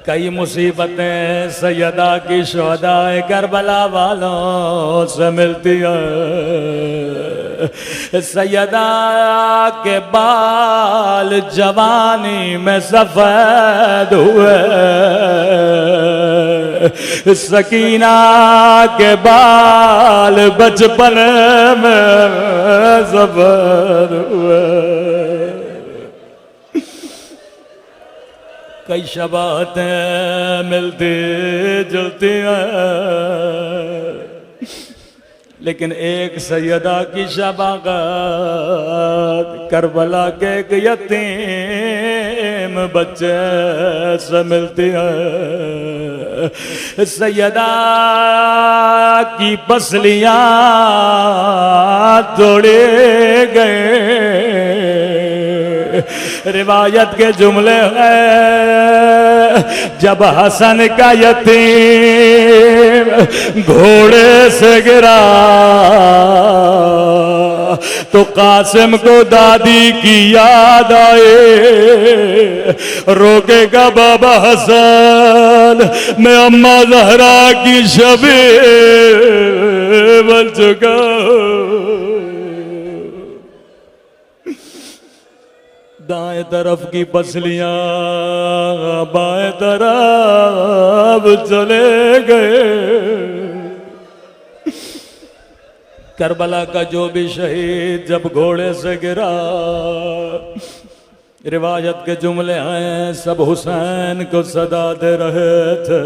کئی مصیبتیں سیدہ کی شہداء کربلا والوں سے ملتی ہیں. سیدہ کے بال جوانی میں سفید ہوئے, سکینہ کے بال بچپن میں سفید ہوئے. کئی شباہتیں ملتی جلتی ہیں, لیکن ایک سیدہ کی شباہت کربلا کے ایک یتیم بچے سے ملتی ہے. سیدہ کی پسلیاں توڑے گئے, روایت کے جملے ہیں جب حسن کا یتیم گھوڑے سے گرا تو قاسم کو دادی کی یاد آئے, روکے گا بابا حسن میں اماں زہرا کی شبیہ بن چکا. دائیں طرف کی پسلیاں بائیں طرف چلے گئے. کربلا کا جو بھی شہید جب گھوڑے سے گرا, روایت کے جملے ہیں سب حسین کو صدا دے رہے تھے,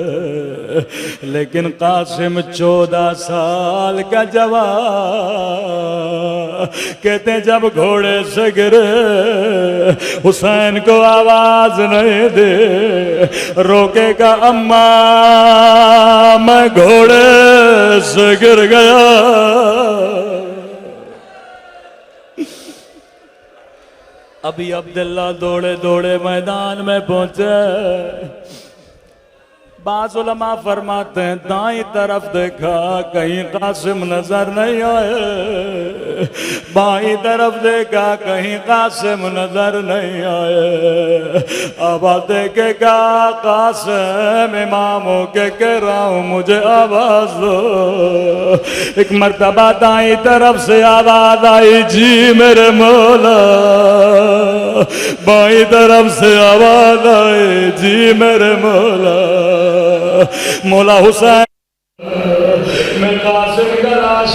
لیکن قاسم 14 سال کا جوان کہتے ہیں جب گھوڑے سے گرے حسین کو آواز نہیں دے, روکے گا اماں میں گھوڑے سے گر گیا. ابھی عبداللہ دوڑے دوڑے میدان میں پہنچے. بعض علماء فرماتے ہیں دائیں طرف دیکھا کہیں قاسم نظر نہیں آئے, بائیں طرف دیکھا کہیں قاسم نظر نہیں آئے. آواز دے کے کہا قاسم امام ہو کے کہہ رہا ہوں مجھے آواز دو. ایک مرتبہ دائیں طرف سے آواز آئی جی میرے مولا, بائیں طرف سے آواز آئی جی میرے مولا. مولا حسین میں قاسم کا لاش